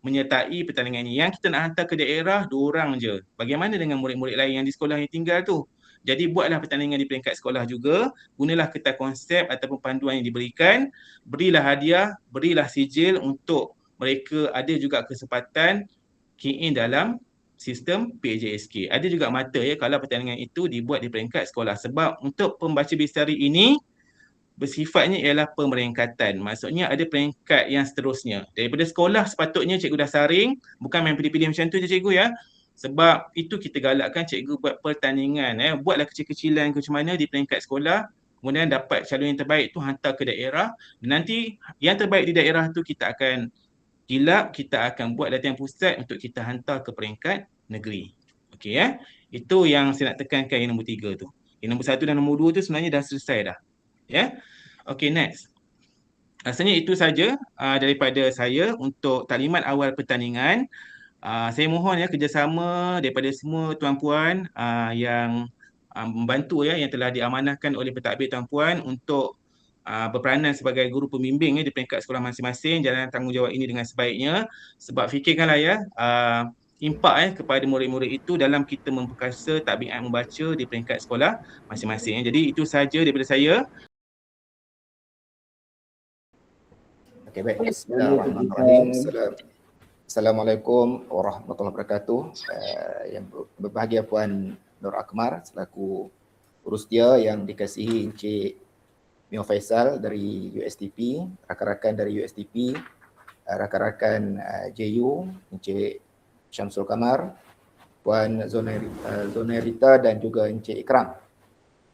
menyertai pertandingan ini. Yang kita nak hantar ke daerah 2 orang je. Bagaimana dengan murid-murid lain yang di sekolah yang tinggal tu? Jadi buatlah pertandingan di peringkat sekolah juga, gunalah kertas konsep ataupun panduan yang diberikan, berilah hadiah, berilah sijil untuk mereka ada juga kesempatan key in dalam sistem PJSK. Ada juga mata ya kalau pertandingan itu dibuat di peringkat sekolah. Sebab untuk pembaca bistari ini bersifatnya ialah pemeringkatan. Maksudnya ada peringkat yang seterusnya. Daripada sekolah sepatutnya cikgu dah saring, bukan main pilih-pilih macam tu je cikgu ya. Sebab itu kita galakkan cikgu buat pertandingan ya. Buatlah kecil-kecilan macam mana di peringkat sekolah, kemudian dapat calon yang terbaik tu hantar ke daerah. Nanti yang terbaik di daerah tu kita akan kita akan buat latihan pusat untuk kita hantar ke peringkat negeri. Okey ya. Itu yang saya nak tekankan yang nombor 3 tu. Yang nombor 1 dan nombor 2 tu sebenarnya dah selesai dah. Ya. Okey, next. Rasanya itu saja daripada saya untuk taklimat awal pertandingan. Saya mohon ya kerjasama daripada semua tuan-puan yang membantu ya, yang telah diamanahkan oleh pentadbir tuan-puan untuk berperanan sebagai guru pembimbing ya di peringkat sekolah masing-masing, jalanan tanggungjawab ini dengan sebaiknya. Sebab fikirkanlah ya, impak kepada murid-murid itu dalam kita memperkasa tatbikat membaca di peringkat sekolah masing-masing. Jadi itu saja daripada saya. Okey, baik. Bismillahirrahmanirrahim. Assalamualaikum warahmatullahi wabarakatuh. Yang berbahagia Puan Nur Akmar selaku urus dia yang dikasihi Encik Mio Faisal dari USTP, rakan-rakan dari USTP, rakan-rakan JU, Encik Syamsul Kamar, Puan Zonerita dan juga Encik Ikram.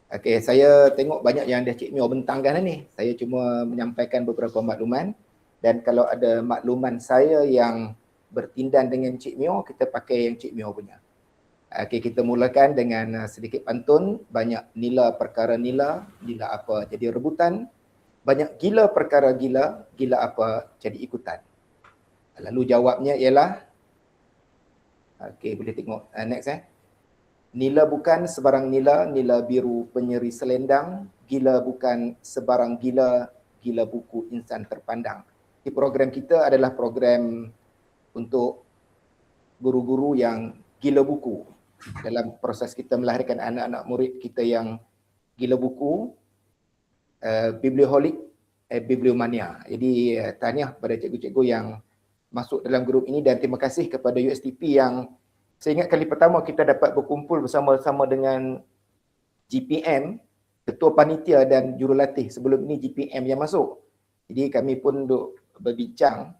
Okey, saya tengok banyak yang dah Cik Mio bentangkan ni. Saya cuma menyampaikan beberapa makluman dan kalau ada makluman saya yang bertindan dengan Cik Mio, kita pakai yang Cik Mio punya. Okey, kita mulakan dengan sedikit pantun. Banyak nila perkara nila, nila apa jadi rebutan. Banyak gila perkara gila, gila apa jadi ikutan. Lalu jawabnya ialah, okey boleh tengok next Nila bukan sebarang nila, nila biru penyeri selendang. Gila bukan sebarang gila, gila buku insan terpandang. Jadi program kita adalah program untuk guru-guru yang gila buku. Dalam proses kita melahirkan anak-anak murid kita yang gila buku, biblioholic, bibliomania. Jadi tahniah kepada cikgu-cikgu yang masuk dalam grup ini dan terima kasih kepada USTP yang saya ingat kali pertama kita dapat berkumpul bersama-sama dengan GPM, Ketua Panitia dan Jurulatih. Sebelum ini GPM yang masuk. Jadi kami pun duk berbincang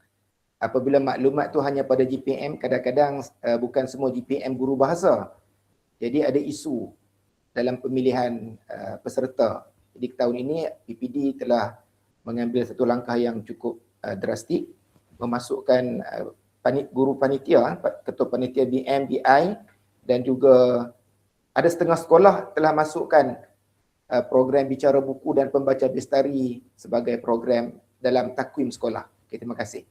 apabila maklumat tu hanya pada GPM, kadang-kadang bukan semua GPM guru bahasa. Jadi ada isu dalam pemilihan peserta. Jadi tahun ini PPD telah mengambil satu langkah yang cukup drastik, memasukkan guru panitia, ketua panitia BM, BI dan juga ada setengah sekolah telah masukkan program bicara buku dan pembaca bestari sebagai program dalam takwim sekolah. Okay, terima kasih.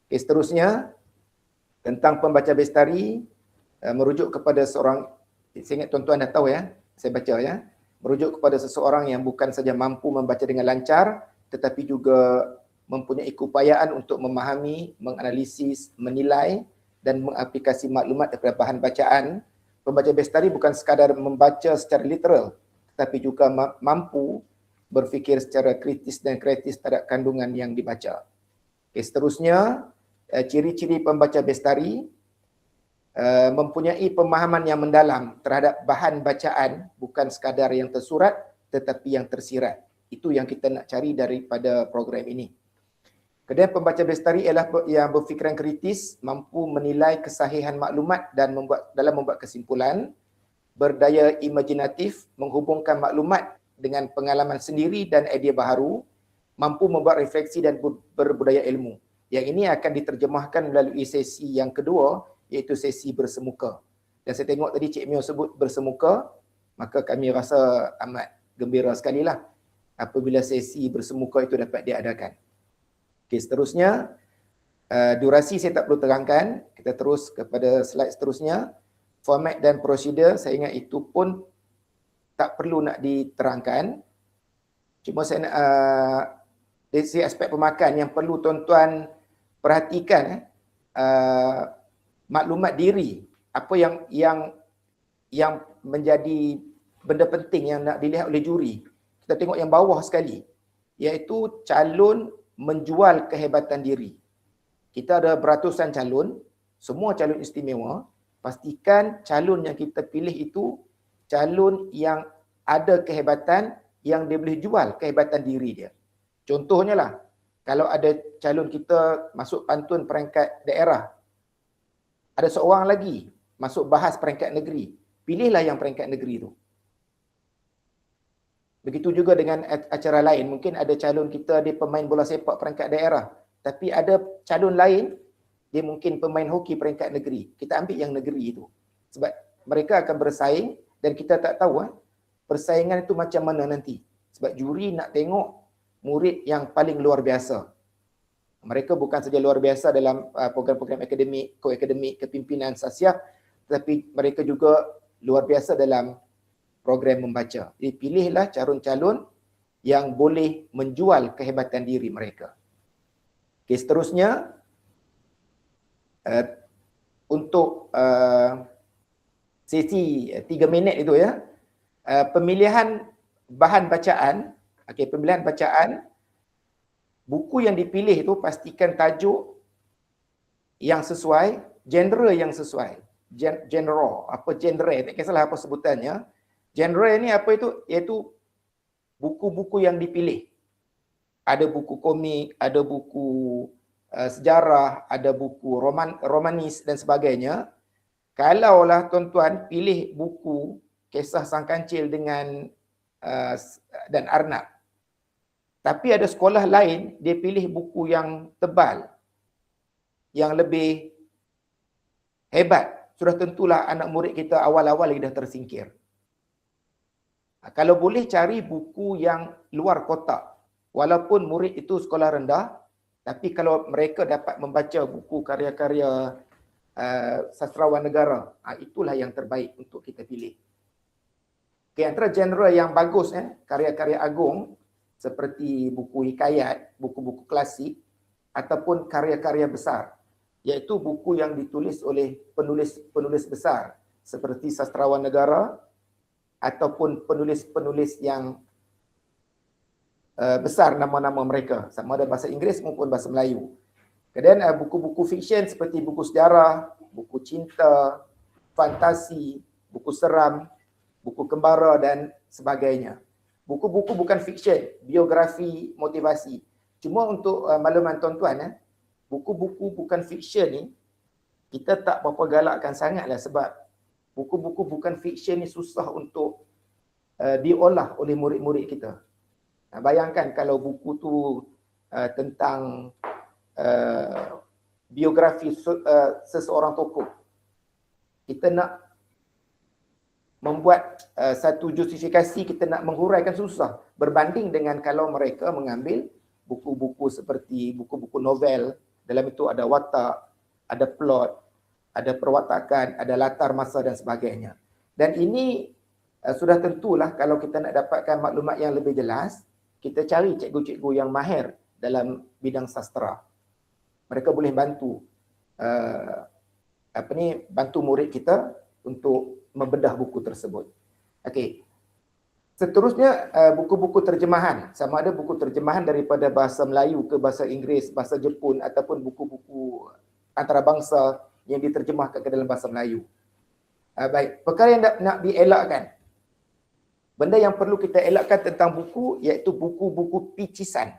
Okay, seterusnya tentang pembaca bestari, merujuk kepada seorang, saya ingat tuan-tuan dah tahu ya, saya baca ya, merujuk kepada seseorang yang bukan saja mampu membaca dengan lancar tetapi juga mempunyai keupayaan untuk memahami, menganalisis, menilai dan mengaplikasi maklumat daripada bahan bacaan. Pembaca bestari bukan sekadar membaca secara literal tetapi juga mampu berfikir secara kritis dan kreatif terhadap kandungan yang dibaca. Okay, seterusnya, ciri-ciri pembaca bestari mempunyai pemahaman yang mendalam terhadap bahan bacaan, bukan sekadar yang tersurat tetapi yang tersirat. Itu yang kita nak cari daripada program ini. Kemudian pembaca bestari ialah yang berfikiran kritis, mampu menilai kesahihan maklumat dan dalam membuat kesimpulan, berdaya imajinatif, menghubungkan maklumat dengan pengalaman sendiri dan idea baharu, mampu membuat refleksi dan berbudaya ilmu. Yang ini akan diterjemahkan melalui sesi yang kedua, iaitu sesi bersemuka. Dan saya tengok tadi Cik Mio sebut bersemuka, maka kami rasa amat gembira sekali lah apabila sesi bersemuka itu dapat diadakan. Okey, seterusnya, durasi saya tak perlu terangkan. Kita terus kepada slide seterusnya. Format dan prosedur, saya ingat itu pun tak perlu nak diterangkan. Cuma saya nak, dari segi aspek pemakan yang perlu tuan-tuan perhatikan, maklumat diri, apa yang menjadi benda penting yang nak dilihat oleh juri. Kita tengok yang bawah sekali, iaitu calon menjual kehebatan diri. Kita ada beratusan calon, semua calon istimewa. Pastikan calon yang kita pilih itu calon yang ada kehebatan yang dia boleh jual kehebatan diri dia. Contohnya lah, kalau ada calon kita masuk pantun peringkat daerah, ada seorang lagi masuk bahas peringkat negeri, pilihlah yang peringkat negeri tu. Begitu juga dengan acara lain, mungkin ada calon kita dia pemain bola sepak peringkat daerah, tapi ada calon lain dia mungkin pemain hoki peringkat negeri. Kita ambil yang negeri itu. Sebab mereka akan bersaing dan kita tak tahu persaingan itu macam mana nanti. Sebab juri nak tengok murid yang paling luar biasa. Mereka bukan saja luar biasa dalam program-program akademik, ko-akademik, kepimpinan, sasiap, tetapi mereka juga luar biasa dalam program membaca. Jadi pilihlah calon-calon yang boleh menjual kehebatan diri mereka. Okay, seterusnya, untuk sesi 3 minit itu ya, pemilihan bahan bacaan, pemilihan bacaan, buku yang dipilih itu pastikan tajuk yang sesuai, genre yang sesuai. Genre, tak kisahlah apa sebutannya. Genre ni apa itu? Iaitu buku-buku yang dipilih. Ada buku komik, ada buku sejarah, ada buku romanis dan sebagainya. Kalaulah tuan-tuan pilih buku Kisah Sang Kancil dengan dan Arnab, tapi ada sekolah lain dia pilih buku yang tebal, yang lebih hebat, sudah tentulah anak murid kita awal-awal lagi dah tersingkir. Kalau boleh cari buku yang luar kotak. Walaupun murid itu sekolah rendah, tapi kalau mereka dapat membaca buku karya-karya sastrawan negara, itulah yang terbaik untuk kita pilih. Okay, antara genre yang bagus, karya-karya agung seperti buku hikayat, buku-buku klasik ataupun karya-karya besar, iaitu buku yang ditulis oleh penulis-penulis besar seperti sastrawan negara ataupun penulis-penulis yang besar nama-nama mereka, sama ada bahasa Inggeris maupun bahasa Melayu. Kemudian buku-buku fiksyen seperti buku sejarah, buku cinta, fantasi, buku seram, buku kembara dan sebagainya. Buku-buku bukan fiksyen, biografi, motivasi. Cuma untuk makluman tuan-tuan, buku-buku bukan fiksyen ni kita tak berapa galakkan sangatlah sebab buku-buku bukan fiksyen ni susah untuk diolah oleh murid-murid kita. Bayangkan kalau buku tu tentang biografi seseorang tokoh. Kita nak membuat satu justifikasi, kita nak menghuraikan susah. Berbanding dengan kalau mereka mengambil buku-buku seperti buku-buku novel, dalam itu ada watak, ada plot, ada perwatakan, ada latar masa dan sebagainya. Dan ini sudah tentulah kalau kita nak dapatkan maklumat yang lebih jelas, kita cari cikgu-cikgu yang mahir dalam bidang sastra. Mereka boleh bantu bantu murid kita untuk membedah buku tersebut. Okey. Seterusnya buku-buku terjemahan, sama ada buku terjemahan daripada bahasa Melayu ke bahasa Inggeris, bahasa Jepun ataupun buku-buku antarabangsa yang diterjemahkan ke dalam bahasa Melayu. Baik, perkara yang nak dielakkan. Benda yang perlu kita elakkan tentang buku iaitu buku-buku picisan.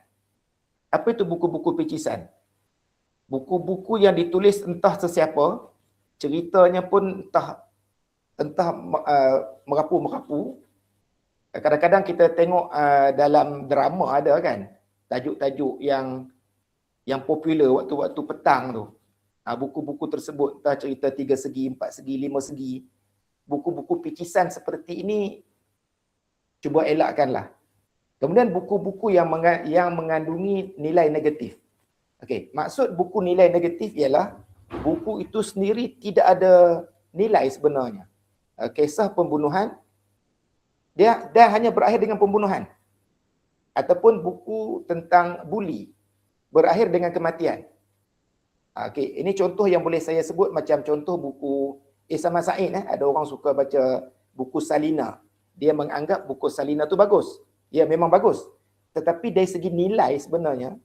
Apa itu buku-buku picisan? Buku-buku yang ditulis entah sesiapa, ceritanya pun entah merapu-merapu. Kadang-kadang kita tengok dalam drama ada kan, tajuk-tajuk yang popular waktu-waktu petang tu. Buku-buku tersebut entah cerita 3 segi, 4 segi, 5 segi. Buku-buku picisan seperti ini cuba elakkanlah. Kemudian buku-buku yang mengandungi nilai negatif. Okey, maksud buku nilai negatif ialah buku itu sendiri tidak ada nilai sebenarnya. Kisah pembunuhan dia hanya berakhir dengan pembunuhan. Ataupun buku tentang buli berakhir dengan kematian. Okey, ini contoh yang boleh saya sebut macam contoh buku Ihsan Masaid. Ada orang suka baca buku Salina. Dia menganggap buku Salina tu bagus. Ya, memang bagus. Tetapi dari segi nilai sebenarnya,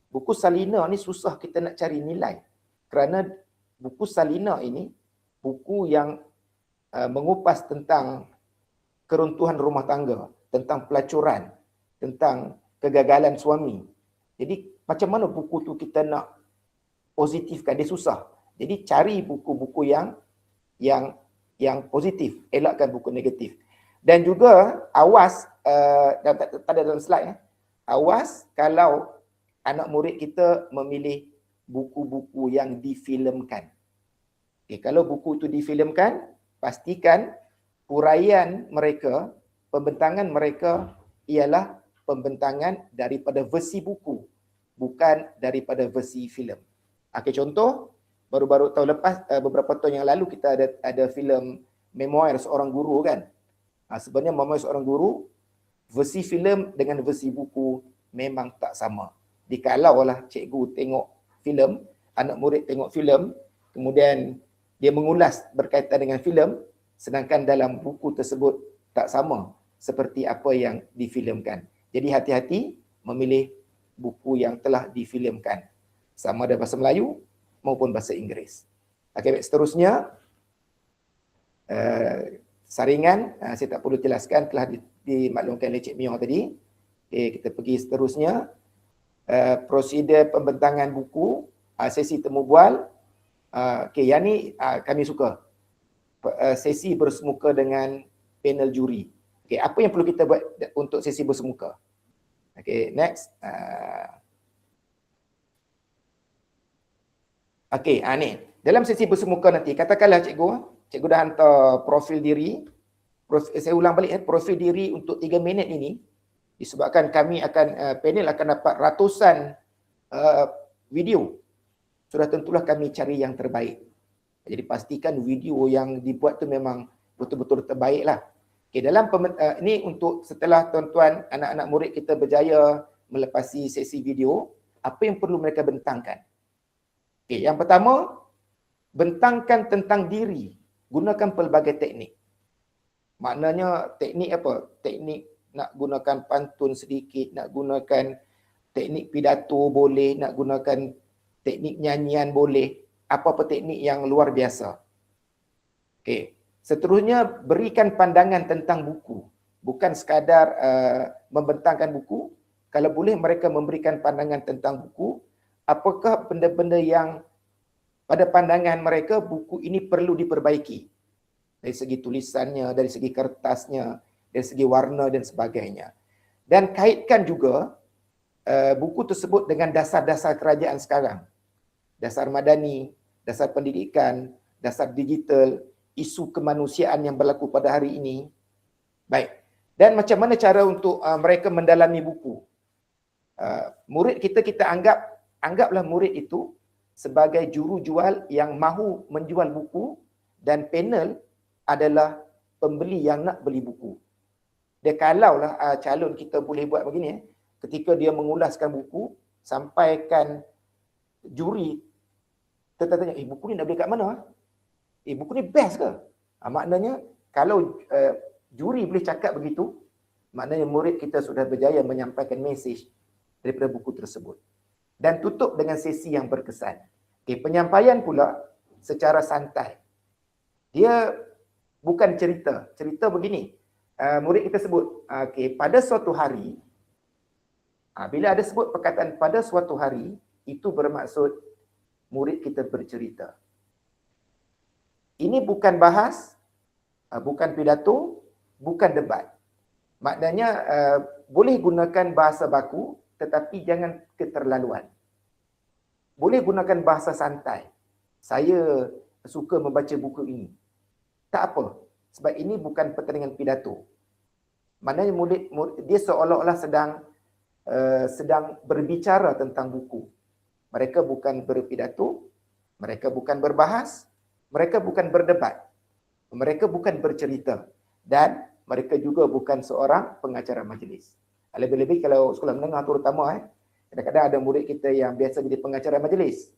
buku Salina ni susah kita nak cari nilai. Kerana buku Salina ini, buku yang mengupas tentang keruntuhan rumah tangga, tentang pelacuran, tentang kegagalan suami. Jadi, macam mana buku tu kita nak positifkan? Dia susah. Jadi, cari buku-buku yang positif. Elakkan buku negatif. Dan juga awas, tak ada dalam slide, awas kalau anak murid kita memilih buku-buku yang difilmkan. Okay, kalau buku itu difilmkan, pastikan huraian mereka, pembentangan mereka ialah pembentangan daripada versi buku, bukan daripada versi filem. Okay, contoh, baru-baru tahun lepas, beberapa tahun yang lalu kita ada filem Memoir Seorang Guru kan. Sebenarnya Memoir Seorang Guru, versi filem dengan versi buku memang tak sama. Dikalaulah cikgu tengok filem, anak murid tengok filem, kemudian dia mengulas berkaitan dengan filem, sedangkan dalam buku tersebut tak sama seperti apa yang difilemkan. Jadi hati-hati memilih buku yang telah difilemkan, sama ada bahasa Melayu maupun bahasa Inggeris. Okey, baik, seterusnya saringan, saya tak perlu jelaskan, telah dimaklumkan oleh Cik Mio tadi. Okay, kita pergi seterusnya. Prosedur pembentangan buku, sesi temu bual. Okay, yang ni kami suka. Sesi bersemuka dengan panel juri. Okay, apa yang perlu kita buat untuk sesi bersemuka? Okay, next. Okay, ni. dalam sesi bersemuka nanti, katakanlah cikgu dah hantar profil diri, saya ulang balik profil diri untuk 3 minit ini, disebabkan kami akan, panel akan dapat ratusan video. Sudah tentulah kami cari yang terbaik. Jadi pastikan video yang dibuat tu memang betul-betul terbaik lah. Okay, dalam ini untuk setelah tuan-tuan, anak-anak murid kita berjaya melepasi sesi video, apa yang perlu mereka bentangkan? Okay, yang pertama, bentangkan tentang diri. Gunakan pelbagai teknik. Maknanya teknik apa? Teknik nak gunakan pantun sedikit, nak gunakan teknik pidato boleh, nak gunakan teknik nyanyian boleh, apa-apa teknik yang luar biasa. Okey. Seterusnya, berikan pandangan tentang buku. Bukan sekadar membentangkan buku. Kalau boleh mereka memberikan pandangan tentang buku, apakah benda-benda yang pada pandangan mereka buku ini perlu diperbaiki. Dari segi tulisannya, dari segi kertasnya, dari segi warna dan sebagainya. Dan kaitkan juga buku tersebut dengan dasar-dasar kerajaan sekarang. Dasar madani, dasar pendidikan, dasar digital, isu kemanusiaan yang berlaku pada hari ini. Baik. Dan macam mana cara untuk mereka mendalami buku? Murid kita anggaplah murid itu sebagai juru jual yang mahu menjual buku dan panel adalah pembeli yang nak beli buku. Dia kalaulah calon kita boleh buat begini, ketika dia mengulaskan buku, sampaikan juri, tanya, buku ni nak beli kat mana? Buku ni best ke? Maknanya kalau juri boleh cakap begitu, maknanya murid kita sudah berjaya menyampaikan mesej daripada buku tersebut. Dan tutup dengan sesi yang berkesan. Okay, penyampaian pula secara santai. Dia bukan cerita. Cerita begini, murid kita sebut, okay, pada suatu hari, bila ada sebut perkataan pada suatu hari, itu bermaksud murid kita bercerita. Ini bukan bahas, bukan pidato, bukan debat. Maknanya boleh gunakan bahasa baku, tetapi jangan keterlaluan. Boleh gunakan bahasa santai. Saya suka membaca buku ini. Tak apa, sebab ini bukan pertandingan pidato. Maknanya murid dia seolah-olah sedang berbicara tentang buku. Mereka bukan berpidato, mereka bukan berbahas, mereka bukan berdebat, mereka bukan bercerita, dan mereka juga bukan seorang pengacara majlis. Lebih-lebih kalau sekolah menengah terutama, kadang-kadang ada murid kita yang biasa jadi pengacara majlis.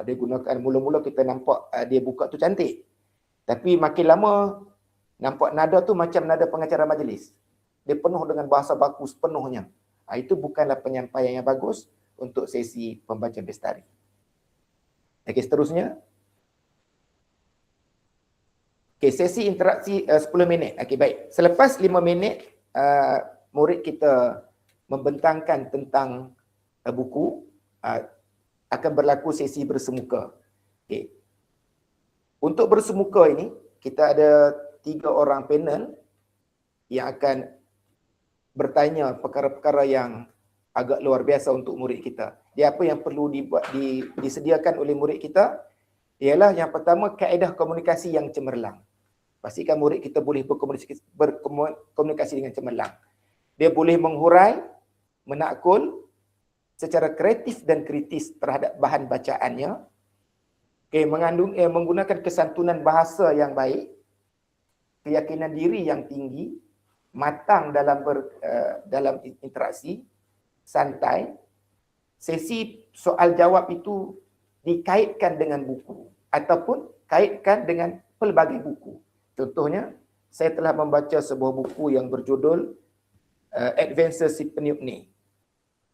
Dia gunakan, mula-mula kita nampak dia buka tu cantik, tapi makin lama nampak nada tu macam nada pengacara majlis. Dia penuh dengan bahasa baku sepenuhnya. Itu bukanlah penyampaian yang bagus untuk sesi pembaca bestari. Okey, seterusnya. Okey, sesi interaksi 10 minit. Okey, baik. Selepas 5 minit, murid kita membentangkan tentang buku, akan berlaku sesi bersemuka. Okey. Untuk bersemuka ini, kita ada 3 orang panel yang akan bertanya perkara-perkara yang agak luar biasa untuk murid kita. Dia apa yang perlu disediakan oleh murid kita? Ialah yang pertama, kaedah komunikasi yang cemerlang. Pastikan murid kita boleh berkomunikasi dengan cemerlang. Dia boleh menghurai, menakul secara kreatif dan kritis terhadap bahan bacaannya. Okay, menggunakan kesantunan bahasa yang baik, keyakinan diri yang tinggi, matang dalam interaksi, santai. Sesi soal jawab itu dikaitkan dengan buku ataupun kaitkan dengan pelbagai buku. Contohnya, saya telah membaca sebuah buku yang berjudul Adventures Si Peniup Ni.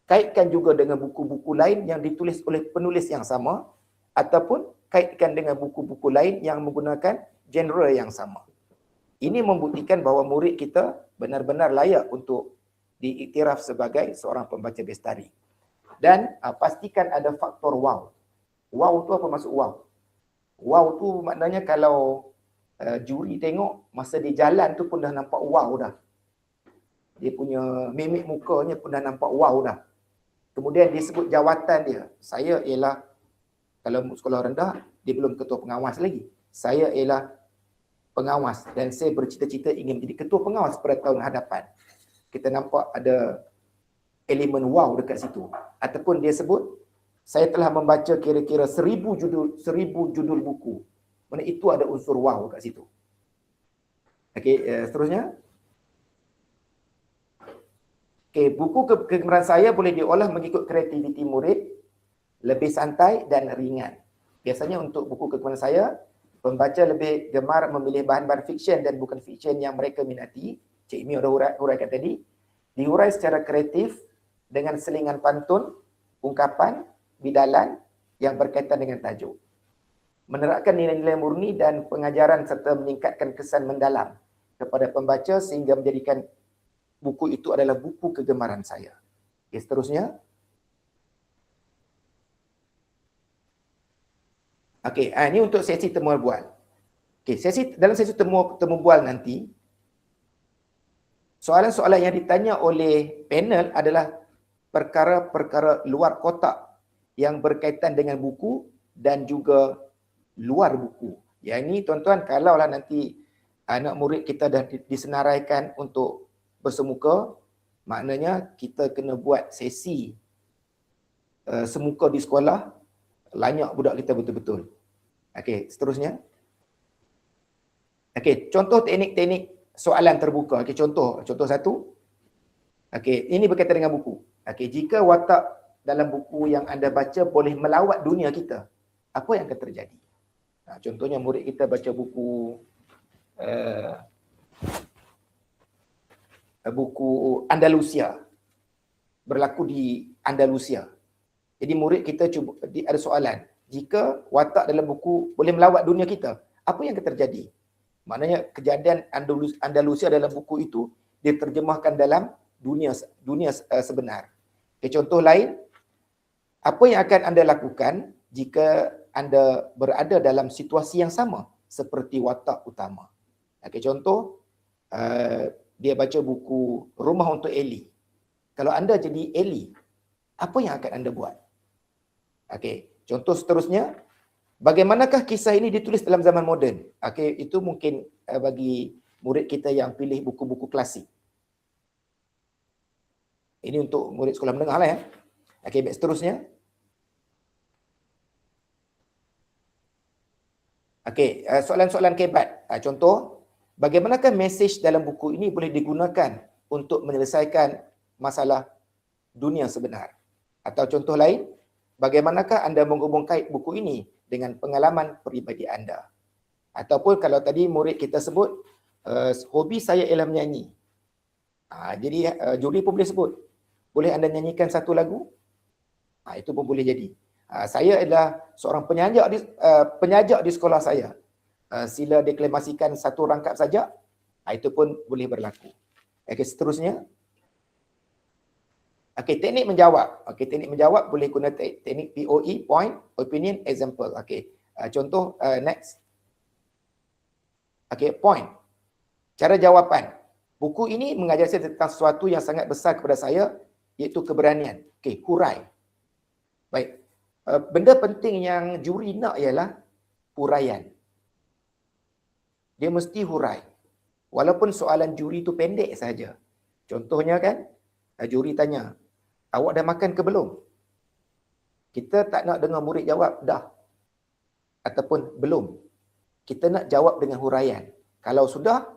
Kaitkan juga dengan buku-buku lain yang ditulis oleh penulis yang sama ataupun kaitkan dengan buku-buku lain yang menggunakan genre yang sama. Ini membuktikan bahawa murid kita benar-benar layak untuk diiktiraf sebagai seorang pembaca bestari. Dan pastikan ada faktor wow. Wow tu apa maksud wow? Wow tu maknanya kalau juri tengok masa dia jalan tu pun dah nampak wow dah. Dia punya mimik mukanya pun dah nampak wow dah. Kemudian dia sebut jawatan dia. Saya ialah, kalau sekolah rendah, dia belum ketua pengawas lagi. Saya ialah pengawas dan saya bercita-cita ingin menjadi ketua pengawas pada tahun hadapan. Kita nampak ada elemen wow dekat situ. Ataupun dia sebut, saya telah membaca kira-kira 1000 judul buku. Mana itu ada unsur wow dekat situ. Okey, seterusnya. Okey, buku kegemaran saya boleh diolah mengikut kreativiti murid, lebih santai dan ringan. Biasanya untuk buku kegemaran saya, pembaca lebih gemar memilih bahan-bahan fiksyen dan bukan fiksyen yang mereka minati. Cik Imi dah huraikan tadi. Diurai secara kreatif dengan selingan pantun, ungkapan, bidalan yang berkaitan dengan tajuk. Menerapkan nilai-nilai murni dan pengajaran serta meningkatkan kesan mendalam kepada pembaca sehingga menjadikan buku itu adalah buku kegemaran saya. Okay, seterusnya. Okey, ini untuk sesi temu bual. Okey, dalam sesi temu bual nanti, soalan-soalan yang ditanya oleh panel adalah perkara-perkara luar kotak yang berkaitan dengan buku dan juga luar buku. Yang ini tuan-tuan, kalaulah nanti anak murid kita dah disenaraikan untuk bersemuka, maknanya kita kena buat sesi semuka di sekolah, lanyak budak kita betul-betul. Okey, seterusnya. Okey, contoh teknik-teknik soalan terbuka. Okey, contoh satu. Okey, ini berkaitan dengan buku. Okey, jika watak dalam buku yang anda baca boleh melawat dunia kita, apa yang akan terjadi? Contohnya murid kita baca buku buku Andalusia, berlaku di Andalusia. Jadi murid kita cuba, ada soalan, jika watak dalam buku boleh melawat dunia kita, apa yang akan terjadi? Maknanya kejadian Andalusia dalam buku itu diterjemahkan dalam dunia sebenar. Okay, contoh lain, apa yang akan anda lakukan jika anda berada dalam situasi yang sama seperti watak utama? Okay, contoh, dia baca buku Rumah untuk Ellie. Kalau anda jadi Ellie, apa yang akan anda buat? Okey, contoh seterusnya, bagaimanakah kisah ini ditulis dalam zaman moden? Okey, itu mungkin bagi murid kita yang pilih buku-buku klasik. Ini untuk murid sekolah menengah lah ya. Okey, baik, seterusnya. Okey, soalan-soalan kebat. Contoh, bagaimanakah mesej dalam buku ini boleh digunakan untuk menyelesaikan masalah dunia sebenar? Atau contoh lain, bagaimanakah anda menghubungkan buku ini dengan pengalaman peribadi anda? Ataupun kalau tadi murid kita sebut, hobi saya ialah menyanyi. Jadi juri pun boleh sebut, boleh anda nyanyikan satu lagu? Itu pun boleh jadi. Saya adalah seorang penyajak di sekolah saya. Sila deklamasikan satu rangkap saja, itu pun boleh berlaku. Okey, seterusnya. Okey, teknik menjawab. Okey, teknik menjawab boleh guna teknik POE, point, opinion, example. Okey, contoh next. Okey, point. Cara jawapan. Buku ini mengajar saya tentang sesuatu yang sangat besar kepada saya, iaitu keberanian. Okey, hurai. Baik. Benda penting yang juri nak ialah huraian. Dia mesti hurai. Walaupun soalan juri itu pendek saja. Contohnya kan, juri tanya, awak dah makan ke belum? Kita tak nak dengar murid jawab, dah. Ataupun belum. Kita nak jawab dengan huraian. Kalau sudah,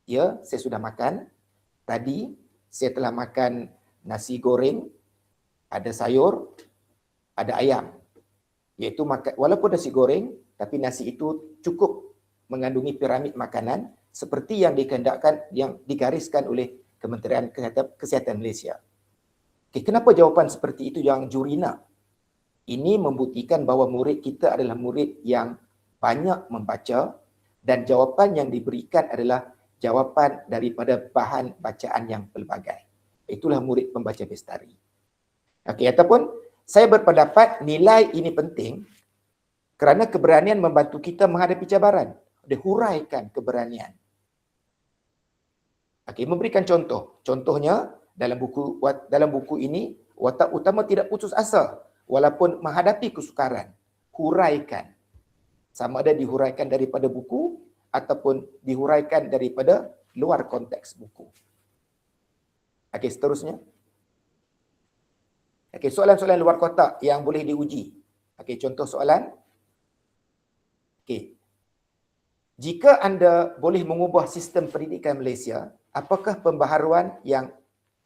ya, saya sudah makan. Tadi, saya telah makan nasi goreng, ada sayur, ada ayam. Iaitu walaupun nasi goreng, tapi nasi itu cukup mengandungi piramid makanan seperti yang dikehendakkan, yang digariskan oleh Kementerian Kesihatan Malaysia. Okay, kenapa jawapan seperti itu yang juri nak? Ini membuktikan bahawa murid kita adalah murid yang banyak membaca dan jawapan yang diberikan adalah jawapan daripada bahan bacaan yang pelbagai. Itulah murid pembaca bestari. Okey, ataupun saya berpendapat nilai ini penting kerana keberanian membantu kita menghadapi cabaran. Dia huraikan keberanian. Okey, memberikan contoh. Contohnya dalam buku ini, watak utama tidak putus asa walaupun menghadapi kesukaran. Huraikan. sama ada dihuraikan daripada buku ataupun dihuraikan daripada luar konteks buku. Okey, seterusnya. Okey, soalan-soalan luar kotak yang boleh diuji. Okey, contoh soalan. Okey. Jika anda boleh mengubah sistem pendidikan Malaysia, apakah pembaharuan yang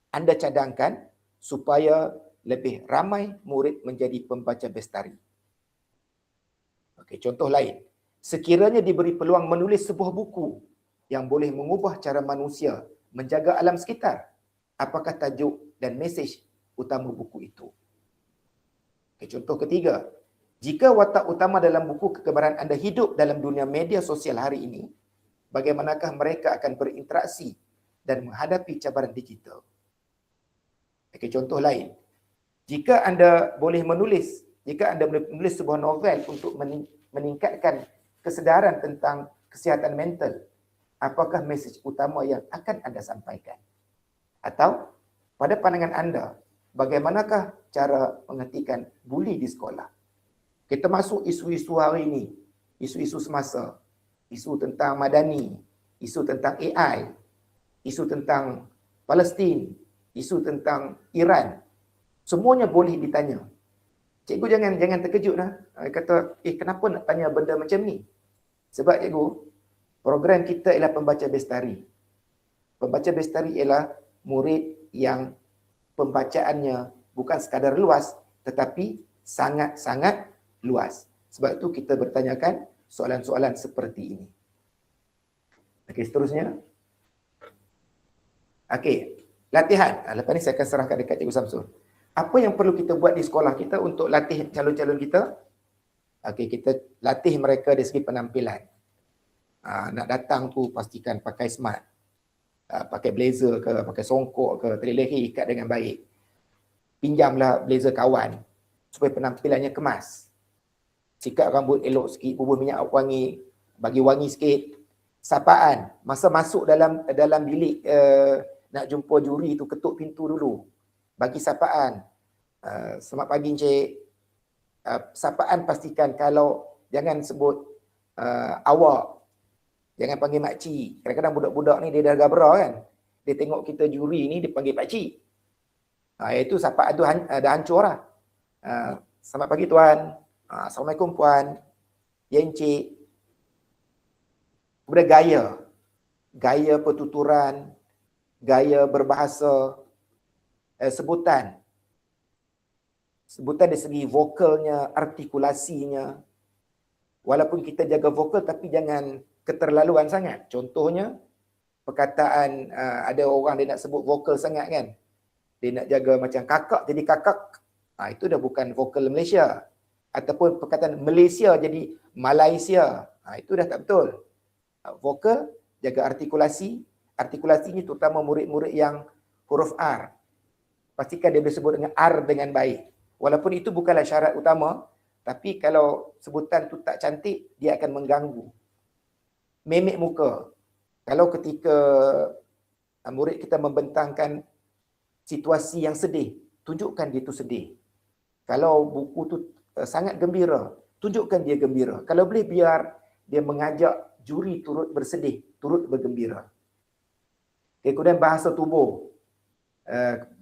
anda cadangkan supaya lebih ramai murid menjadi pembaca bestari? Okey, contoh lain. Sekiranya diberi peluang menulis sebuah buku yang boleh mengubah cara manusia menjaga alam sekitar, apakah tajuk dan mesej utama buku itu? Okey, contoh ketiga. Jika watak utama dalam buku kegemaran anda hidup dalam dunia media sosial hari ini, bagaimanakah mereka akan berinteraksi dan menghadapi cabaran digital? Okey, contoh lain. Jika anda boleh menulis sebuah novel untuk meningkatkan kesedaran tentang kesihatan mental, apakah mesej utama yang akan anda sampaikan? Atau pada pandangan anda, bagaimanakah cara menghentikan buli di sekolah? Kita masuk isu-isu hari ini, isu-isu semasa, isu tentang Madani, isu tentang AI, isu tentang Palestin, isu tentang Iran. Semuanya boleh ditanya. Cikgu jangan terkejut lah. Kata, kenapa nak tanya benda macam ni? Sebab cikgu, program kita ialah pembaca bestari. Pembaca bestari ialah murid yang pembacaannya bukan sekadar luas, tetapi sangat-sangat luas. Sebab itu kita bertanyakan soalan-soalan seperti ini. Okey, seterusnya. Okey, latihan. Lepas ni saya akan serahkan dekat Cikgu Samsul. Apa yang perlu kita buat di sekolah kita untuk latih calon-calon kita? Okey, kita latih mereka dari segi penampilan. Nak datang tu pastikan pakai smart. Pakai blazer ke, pakai songkok ke, tali leher ikat dengan baik. Pinjamlah blazer kawan supaya penampilannya kemas. Sikat rambut elok sikit, bubuh minyak wangi, bagi wangi sikit. Sapaan, masa masuk dalam bilik nak jumpa juri tu, ketuk pintu dulu. Bagi sapaan. Selamat pagi Encik. Sapaan pastikan kalau jangan sebut awak. Jangan panggil makcik. Kadang-kadang budak-budak ni dia dah gabra kan. Dia tengok kita juri ni dia panggil pakcik. Itu sapaan tu dah hancur lah. Selamat pagi tuan. Assalamualaikum puan. Ya encik. Kemudian gaya. Gaya pertuturan, gaya berbahasa, sebutan. Sebutan dari segi vokalnya, artikulasinya. Walaupun kita jaga vokal tapi jangan keterlaluan sangat. Contohnya, perkataan ada orang dia nak sebut vokal sangat kan. Dia nak jaga macam kakak jadi kakak. Itu dah bukan vokal Malaysia. Ataupun perkataan Malaysia jadi Malaysia. Itu dah tak betul. Vokal, jaga artikulasi. Artikulasi ni terutama murid-murid yang huruf R. Pastikan dia boleh sebut dengan R dengan baik. Walaupun itu bukanlah syarat utama, tapi kalau sebutan tu tak cantik, dia akan mengganggu. Memek muka. Kalau ketika murid kita membentangkan situasi yang sedih, tunjukkan dia tu sedih. Kalau buku tu sangat gembira, tunjukkan dia gembira. Kalau boleh biar dia mengajak juri turut bersedih, turut bergembira. Okay, kemudian bahasa tubuh.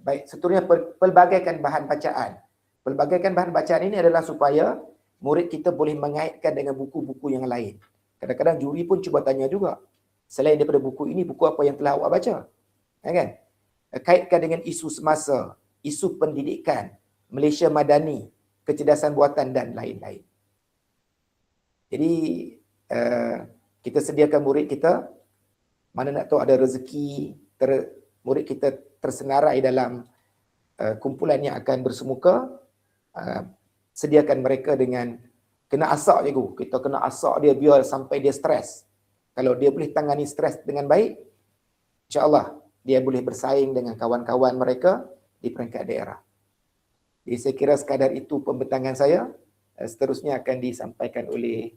Baik, seterusnya pelbagaikan bahan bacaan. Pelbagaikan bahan bacaan ini adalah supaya murid kita boleh mengaitkan dengan buku-buku yang lain. Kadang-kadang juri pun cuba tanya juga. Selain daripada buku ini, buku apa yang telah awak baca? Kan? Kaitkan dengan isu semasa, isu pendidikan, Malaysia Madani, kecerdasan buatan dan lain-lain. Jadi kita sediakan murid kita, mana nak tahu ada rezeki, murid kita tersenarai dalam kumpulan yang akan bersemuka, sediakan mereka dengan kena asak cikgu. Kita kena asak dia biar sampai dia stres. Kalau dia boleh tangani stres dengan baik, insya-Allah dia boleh bersaing dengan kawan-kawan mereka di peringkat daerah. Jadi saya kira sekadar itu pembentangan saya. Seterusnya akan disampaikan oleh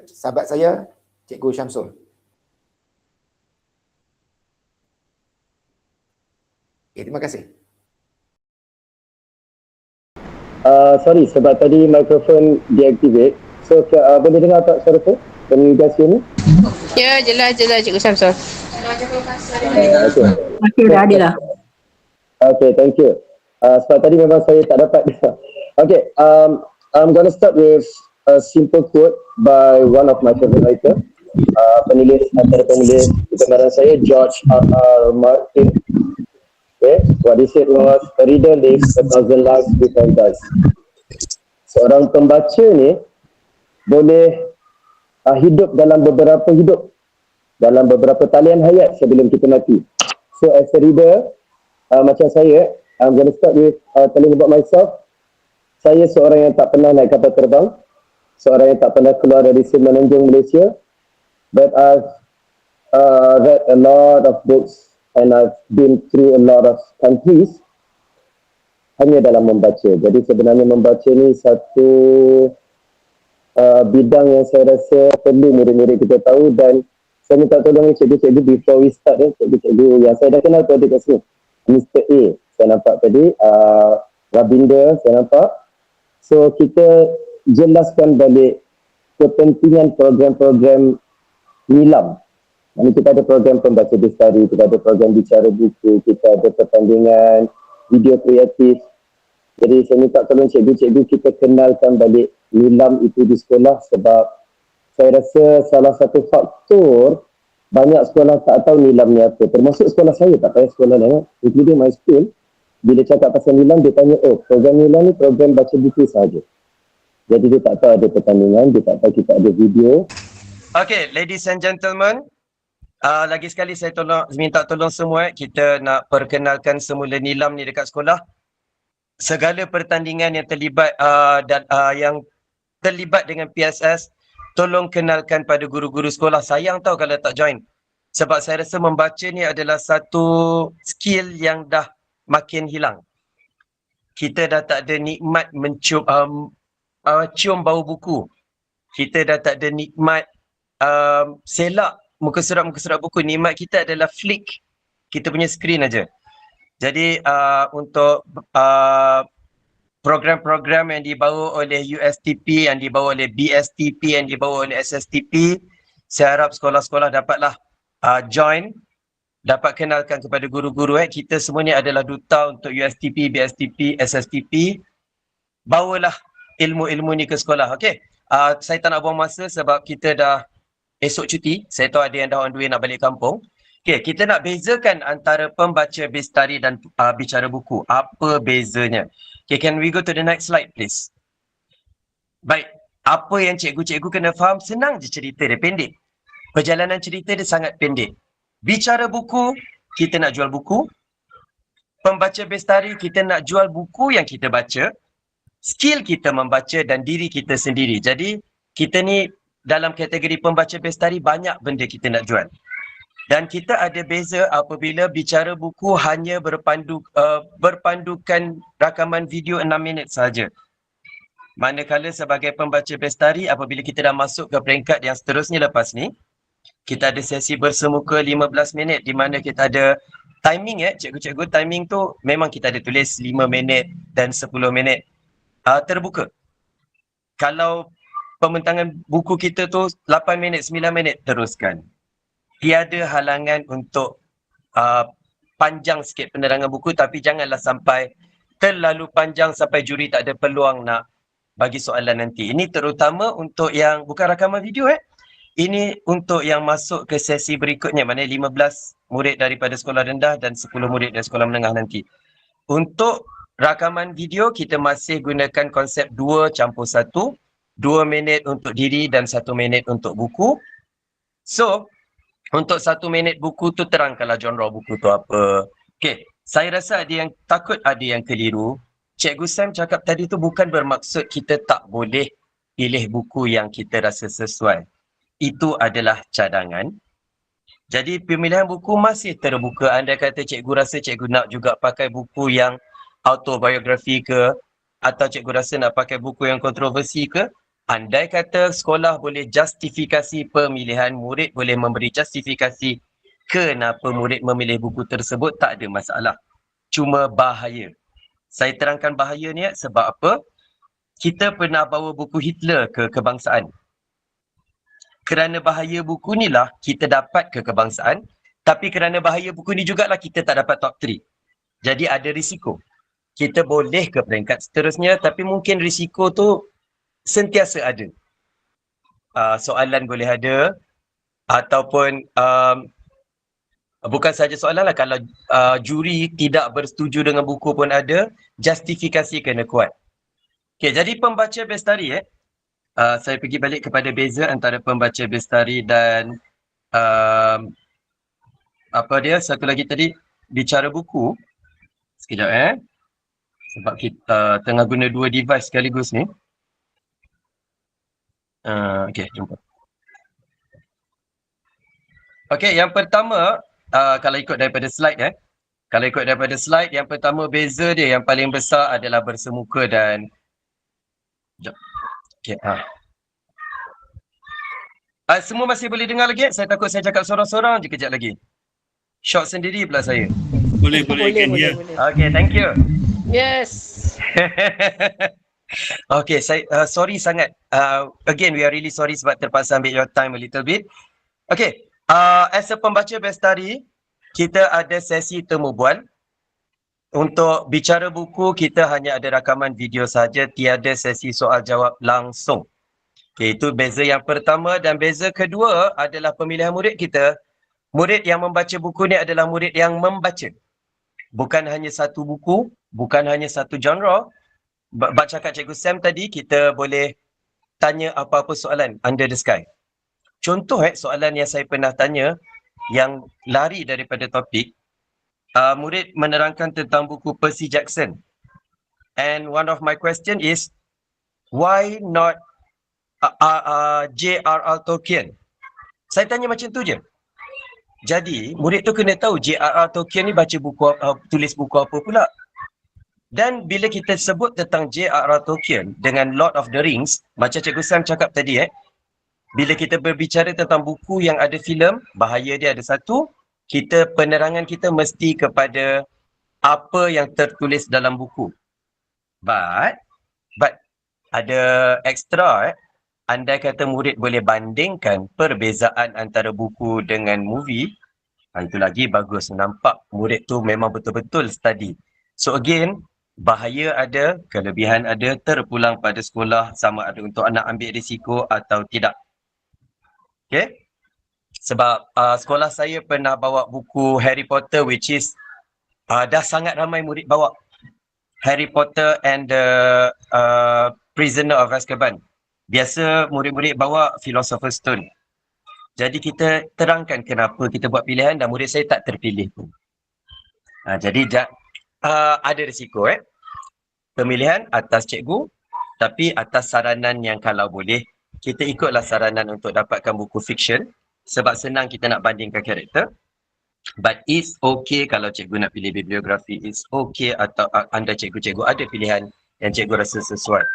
sahabat saya, Cikgu Syamsul. Okay, terima kasih. Sorry, sebab tadi mikrofon deactivate. So boleh dengar tak suara tu? Can you guys hear me? Ya, jelas Cikgu Samsul. Okay, dah ada dah. Okay, thank you. Sebab tadi memang saya tak dapat. Okay, I'm gonna start with a simple quote by one of my favorite writer. Antara penulis kegemaran saya, George R.R. Martin. Okay, what he said was, a reader lives 1,000 lives before he dies. Seorang pembaca ni boleh hidup dalam beberapa talian hayat sebelum kita mati. So as a reader, macam saya, I'm going to start with telling about myself. Saya seorang yang tak pernah naik kapal terbang, seorang yang tak pernah keluar dari Semenanjung Malaysia, but I've read a lot of books and I've been through a lot of countries hanya dalam membaca. Jadi sebenarnya membaca ni satu bidang yang saya rasa perlu murid-murid kita tahu, dan saya minta tolong cikgu-cikgu before we start, cikgu-cikgu yang saya dah kenal tadi kat sini. Mr. A, saya nampak tadi, Rabinder, saya nampak. So kita jelaskan balik kepentingan program-program Nilam. Ini kita ada program pembaca bestari, kita ada program bicara buku, kita ada pertandingan video kreatif. Jadi saya minta tolong cikgu-cikgu kita kenalkan balik Nilam itu di sekolah, sebab saya rasa salah satu faktor banyak sekolah tak tahu Nilam ni apa. Termasuk sekolah saya, tak payah sekolah lain, including my school. Bila cakap pasal Nilam, dia tanya, oh program Nilam ni program baca buku sahaja. Jadi dia tak tahu ada pertandingan, dia tak tahu kita ada video. Okay, ladies and gentlemen, lagi sekali saya minta tolong semua, kita nak perkenalkan semula Nilam ni dekat sekolah. Segala pertandingan yang terlibat yang terlibat dengan PSS, tolong kenalkan pada guru-guru sekolah. Sayang tahu kalau tak join. Sebab saya rasa membaca ni adalah satu skill yang dah makin hilang. Kita dah tak ada nikmat cium bau buku. Kita dah tak ada nikmat selak muka surat buku. Nikmat kita adalah flick kita punya skrin aja. Jadi untuk program-program yang dibawa oleh USTP, yang dibawa oleh BSTP, yang dibawa oleh SSTP, saya harap sekolah-sekolah dapatlah join, dapat kenalkan kepada guru-guru. Kita semua ni adalah duta untuk USTP, BSTP, SSTP. Bawalah ilmu-ilmu ni ke sekolah. Okey. Saya tak nak buang masa sebab kita dah esok cuti. Saya tahu ada yang dah on the way nak balik kampung. Okay, kita nak bezakan antara pembaca bestari dan bicara buku. Apa bezanya? Okay, can we go to the next slide please? Baik, apa yang cikgu-cikgu kena faham? Senang je cerita dia, pendek. Perjalanan cerita dia sangat pendek. Bicara buku, kita nak jual buku. Pembaca bestari, kita nak jual buku yang kita baca. Skill kita membaca dan diri kita sendiri. Jadi, kita ni dalam kategori pembaca bestari, banyak benda kita nak jual. Dan kita ada beza apabila bicara buku hanya berpandukan rakaman video 6 minit sahaja. Manakala sebagai pembaca bestari, apabila kita dah masuk ke peringkat yang seterusnya lepas ni, kita ada sesi bersemuka 15 minit di mana kita ada timing cikgu-cikgu, timing tu memang kita ada tulis 5 minit dan 10 minit. Terbuka. Kalau pembentangan buku kita tu 8 minit, 9 minit, teruskan. Tiada halangan untuk panjang sikit penerangan buku, tapi janganlah sampai terlalu panjang sampai juri tak ada peluang nak bagi soalan nanti. Ini terutama untuk yang bukan rakaman video Ini untuk yang masuk ke sesi berikutnya, mana 15 murid daripada sekolah rendah dan 10 murid dari sekolah menengah nanti. Untuk rakaman video kita masih gunakan konsep 2+1, 2 minit untuk diri dan 1 minit untuk buku. So, untuk 1 minit buku tu terangkanlah genre buku tu apa. Okay, saya rasa ada yang takut, ada yang keliru. Cikgu Sam cakap tadi tu bukan bermaksud kita tak boleh pilih buku yang kita rasa sesuai. Itu adalah cadangan. Jadi pemilihan buku masih terbuka. Anda kata cikgu rasa cikgu nak juga pakai buku yang autobiografi ke, atau cikgu rasa nak pakai buku yang kontroversi ke, andai kata sekolah boleh justifikasi pemilihan, murid boleh memberi justifikasi kenapa murid memilih buku tersebut, tak ada masalah. Cuma bahaya. Saya terangkan bahaya ni sebab apa? kita pernah bawa buku Hitler ke kebangsaan. Kerana bahaya buku ni lah kita dapat ke kebangsaan, tapi kerana bahaya buku ni jugalah kita tak dapat top 3. Jadi ada risiko. Kita boleh ke peringkat seterusnya, tapi mungkin risiko tu sentiasa ada. Soalan boleh ada, ataupun bukan saja soalan lah, kalau juri tidak bersetuju dengan buku pun ada, justifikasi kena kuat. Okay, jadi pembaca bestari saya pergi balik kepada beza antara pembaca bestari dan satu lagi tadi, bicara buku. Sekejap sebab kita tengah guna 2 device sekaligus ni. Okay, jumpa. Okay, yang pertama, kalau ikut daripada slide yang pertama beza dia yang paling besar adalah bersemuka dan okay, semua masih boleh dengar lagi? Saya takut saya cakap sorang-sorang je kejap lagi. Short sendiri pula saya. Boleh. Okay, thank you. Yes. Okay, saya sorry sangat. Again, we are really sorry sebab terpaksa ambil your time a little bit. Okay, as a pembaca bestari, kita ada sesi temu bual. Untuk bicara buku, kita hanya ada rakaman video saja, tiada sesi soal jawab langsung. Okay, itu beza yang pertama, dan beza kedua adalah pemilihan murid kita. Murid yang membaca buku ni adalah murid yang membaca. Bukan hanya satu buku, bukan hanya satu genre. Cakap Cikgu Sam tadi, kita boleh tanya apa-apa soalan under the sky. Contoh soalan yang saya pernah tanya yang lari daripada topik, murid menerangkan tentang buku Percy Jackson. And one of my question is, why not J.R.R. Tolkien? Saya tanya macam tu je. Jadi, murid tu kena tahu J.R.R. Tolkien ni baca buku, tulis buku apa pula. Dan bila kita sebut tentang J.R.R. Tolkien dengan Lord of the Rings, macam Cikgu Sam cakap tadi, bila kita berbicara tentang buku yang ada filem, bahaya dia ada satu, penerangan kita mesti kepada apa yang tertulis dalam buku. But ada ekstra, andai kata murid boleh bandingkan perbezaan antara buku dengan movie, itu lagi bagus. Nampak murid tu memang betul-betul study. So again, bahaya ada, kelebihan ada, terpulang pada sekolah sama ada untuk anak ambil risiko atau tidak. Okay? Sebab sekolah saya pernah bawa buku Harry Potter, which is dah sangat ramai murid bawa. Harry Potter and the Prisoner of Azkaban. Biasa murid-murid bawa Philosopher's Stone. Jadi kita terangkan kenapa kita buat pilihan dan murid saya tak terpilih pun. Jadi ada risiko pemilihan atas cikgu, tapi atas saranan yang kalau boleh kita ikutlah saranan untuk dapatkan buku fiction sebab senang kita nak bandingkan karakter. But it's okay kalau cikgu nak pilih bibliografi, it's okay atau anda cikgu-cikgu ada pilihan yang cikgu rasa sesuai.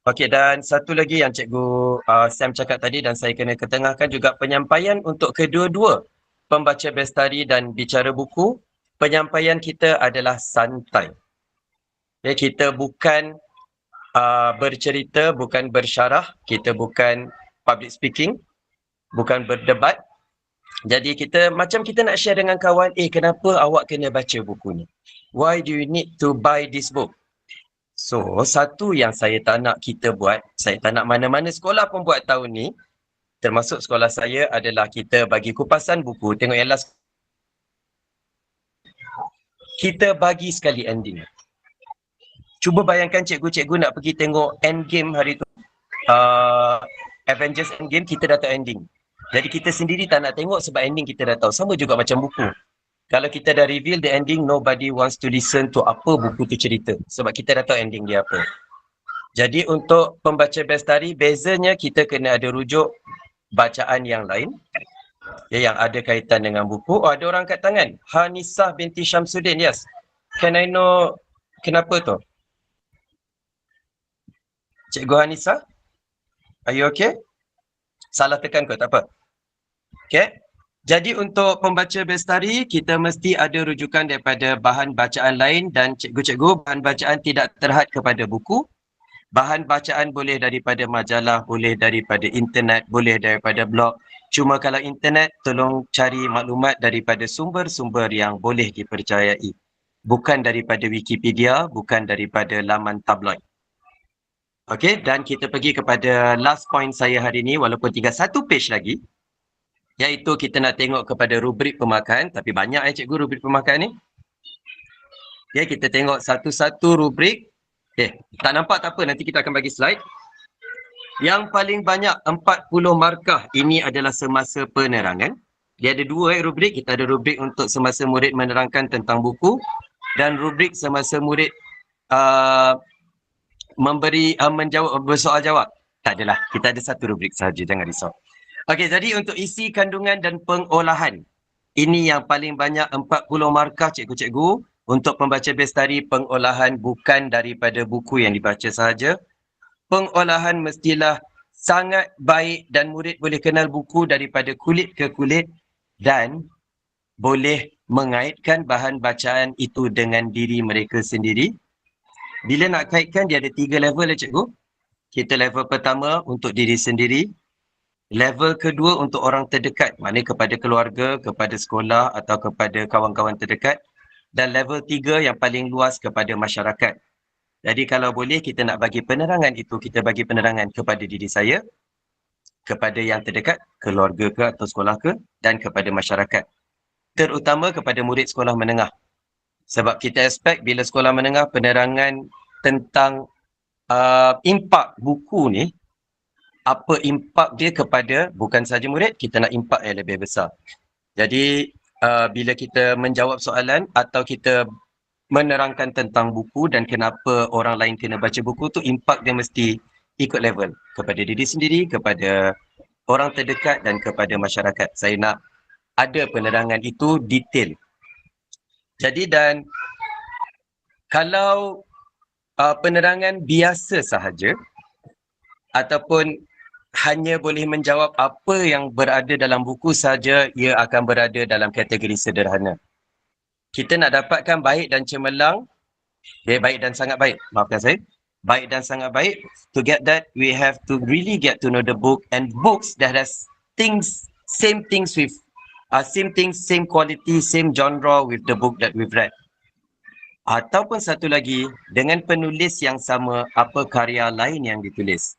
Okey, dan satu lagi yang Cikgu Sam cakap tadi dan saya kena ketengahkan juga, penyampaian untuk kedua-dua pembaca bestari dan bicara buku, penyampaian kita adalah santai. Ya, kita bukan bercerita, bukan bersyarah, kita bukan public speaking, bukan berdebat. Jadi kita macam kita nak share dengan kawan, kenapa awak kena baca buku ni? Why do you need to buy this book? So, satu yang saya tak nak kita buat, saya tak nak mana-mana sekolah pun buat tahun ni, termasuk sekolah saya, adalah kita bagi kupasan buku, tengok yang last, kita bagi sekali ending. Cuba bayangkan cikgu-cikgu nak pergi tengok Endgame hari tu, Avengers Endgame, kita dah tahu ending. Jadi kita sendiri tak nak tengok sebab ending kita dah tahu. Sama juga macam buku. Kalau kita dah reveal the ending, nobody wants to listen to apa buku tu cerita. Sebab kita dah tahu ending dia apa. Jadi untuk pembaca bestari, bezanya kita kena ada rujuk bacaan yang lain. Yang ada kaitan dengan buku. Oh, ada orang kat tangan. Hanisah binti Syamsuddin, yes. Can I know kenapa tu? Cikgu Hanisah? Are you okay? Salah tekan kot, tak apa. Okay. Jadi untuk pembaca bestari, kita mesti ada rujukan daripada bahan bacaan lain dan cikgu-cikgu, bahan bacaan tidak terhad kepada buku. Bahan bacaan boleh daripada majalah, boleh daripada internet, boleh daripada blog. Cuma kalau internet, tolong cari maklumat daripada sumber-sumber yang boleh dipercayai. Bukan daripada Wikipedia, bukan daripada laman tabloid. Okey, dan kita pergi kepada last point saya hari ini, walaupun tinggal satu page lagi, iaitu kita nak tengok kepada rubrik pemakan. Tapi banyak cikgu rubrik pemakan ni. Okay, kita tengok satu-satu rubrik. Tak nampak tak apa, nanti kita akan bagi slide. Yang paling banyak 40 markah ini adalah semasa penerangan. Dia ada dua rubrik. Kita ada rubrik untuk semasa murid menerangkan tentang buku dan rubrik semasa murid menjawab bersoal jawab. Tak adalah, kita ada satu rubrik sahaja, jangan risau. Okey, jadi untuk isi kandungan dan pengolahan, ini yang paling banyak 40 markah cikgu-cikgu. Untuk pembaca bestari, pengolahan bukan daripada buku yang dibaca sahaja. Pengolahan mestilah sangat baik dan murid boleh kenal buku daripada kulit ke kulit dan boleh mengaitkan bahan bacaan itu dengan diri mereka sendiri. Bila nak kaitkan, dia ada 3 level cikgu. Kita level pertama untuk diri sendiri. Level kedua untuk orang terdekat, maknanya kepada keluarga, kepada sekolah atau kepada kawan-kawan terdekat. Dan level 3 yang paling luas kepada masyarakat. Jadi kalau boleh kita nak bagi penerangan itu, kita bagi penerangan kepada diri saya, kepada yang terdekat, keluarga ke atau sekolah ke, dan kepada masyarakat. Terutama kepada murid sekolah menengah. Sebab kita expect bila sekolah menengah penerangan tentang impak buku ni, apa impak dia kepada bukan sahaja murid, kita nak impak yang lebih besar. Jadi bila kita menjawab soalan atau kita menerangkan tentang buku dan kenapa orang lain kena baca buku tu, impak dia mesti ikut level kepada diri sendiri, kepada orang terdekat dan kepada masyarakat. Saya nak ada penerangan itu detail. Jadi dan kalau penerangan biasa sahaja ataupun hanya boleh menjawab apa yang berada dalam buku saja, ia akan berada dalam kategori sederhana. Kita nak dapatkan baik dan cemerlang, baik dan sangat baik, maafkan saya, baik dan sangat baik. To get that, we have to really get to know the book, and books that has same things with, same quality, same genre with the book that we've read. Ataupun satu lagi, dengan penulis yang sama, apa karya lain yang ditulis.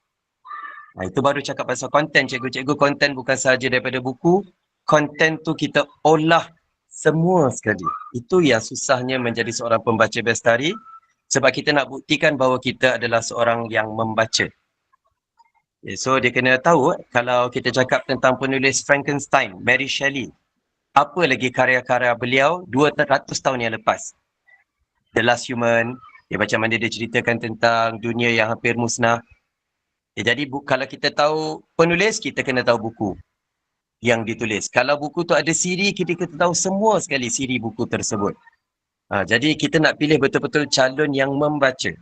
Itu baru cakap pasal konten, cikgu-cikgu. Konten bukan sahaja daripada buku. Konten tu kita olah semua sekali. Itu yang susahnya menjadi seorang pembaca bestari. Sebab kita nak buktikan bahawa kita adalah seorang yang membaca. So dia kena tahu, kalau kita cakap tentang penulis Frankenstein, Mary Shelley. Apa lagi karya-karya beliau 200 tahun yang lepas. The Last Human, macam mana dia ceritakan tentang dunia yang hampir musnah. Jadi kalau kita tahu penulis, kita kena tahu buku yang ditulis. Kalau buku tu ada siri, kita kena tahu semua sekali siri buku tersebut. Jadi kita nak pilih betul-betul calon yang membaca.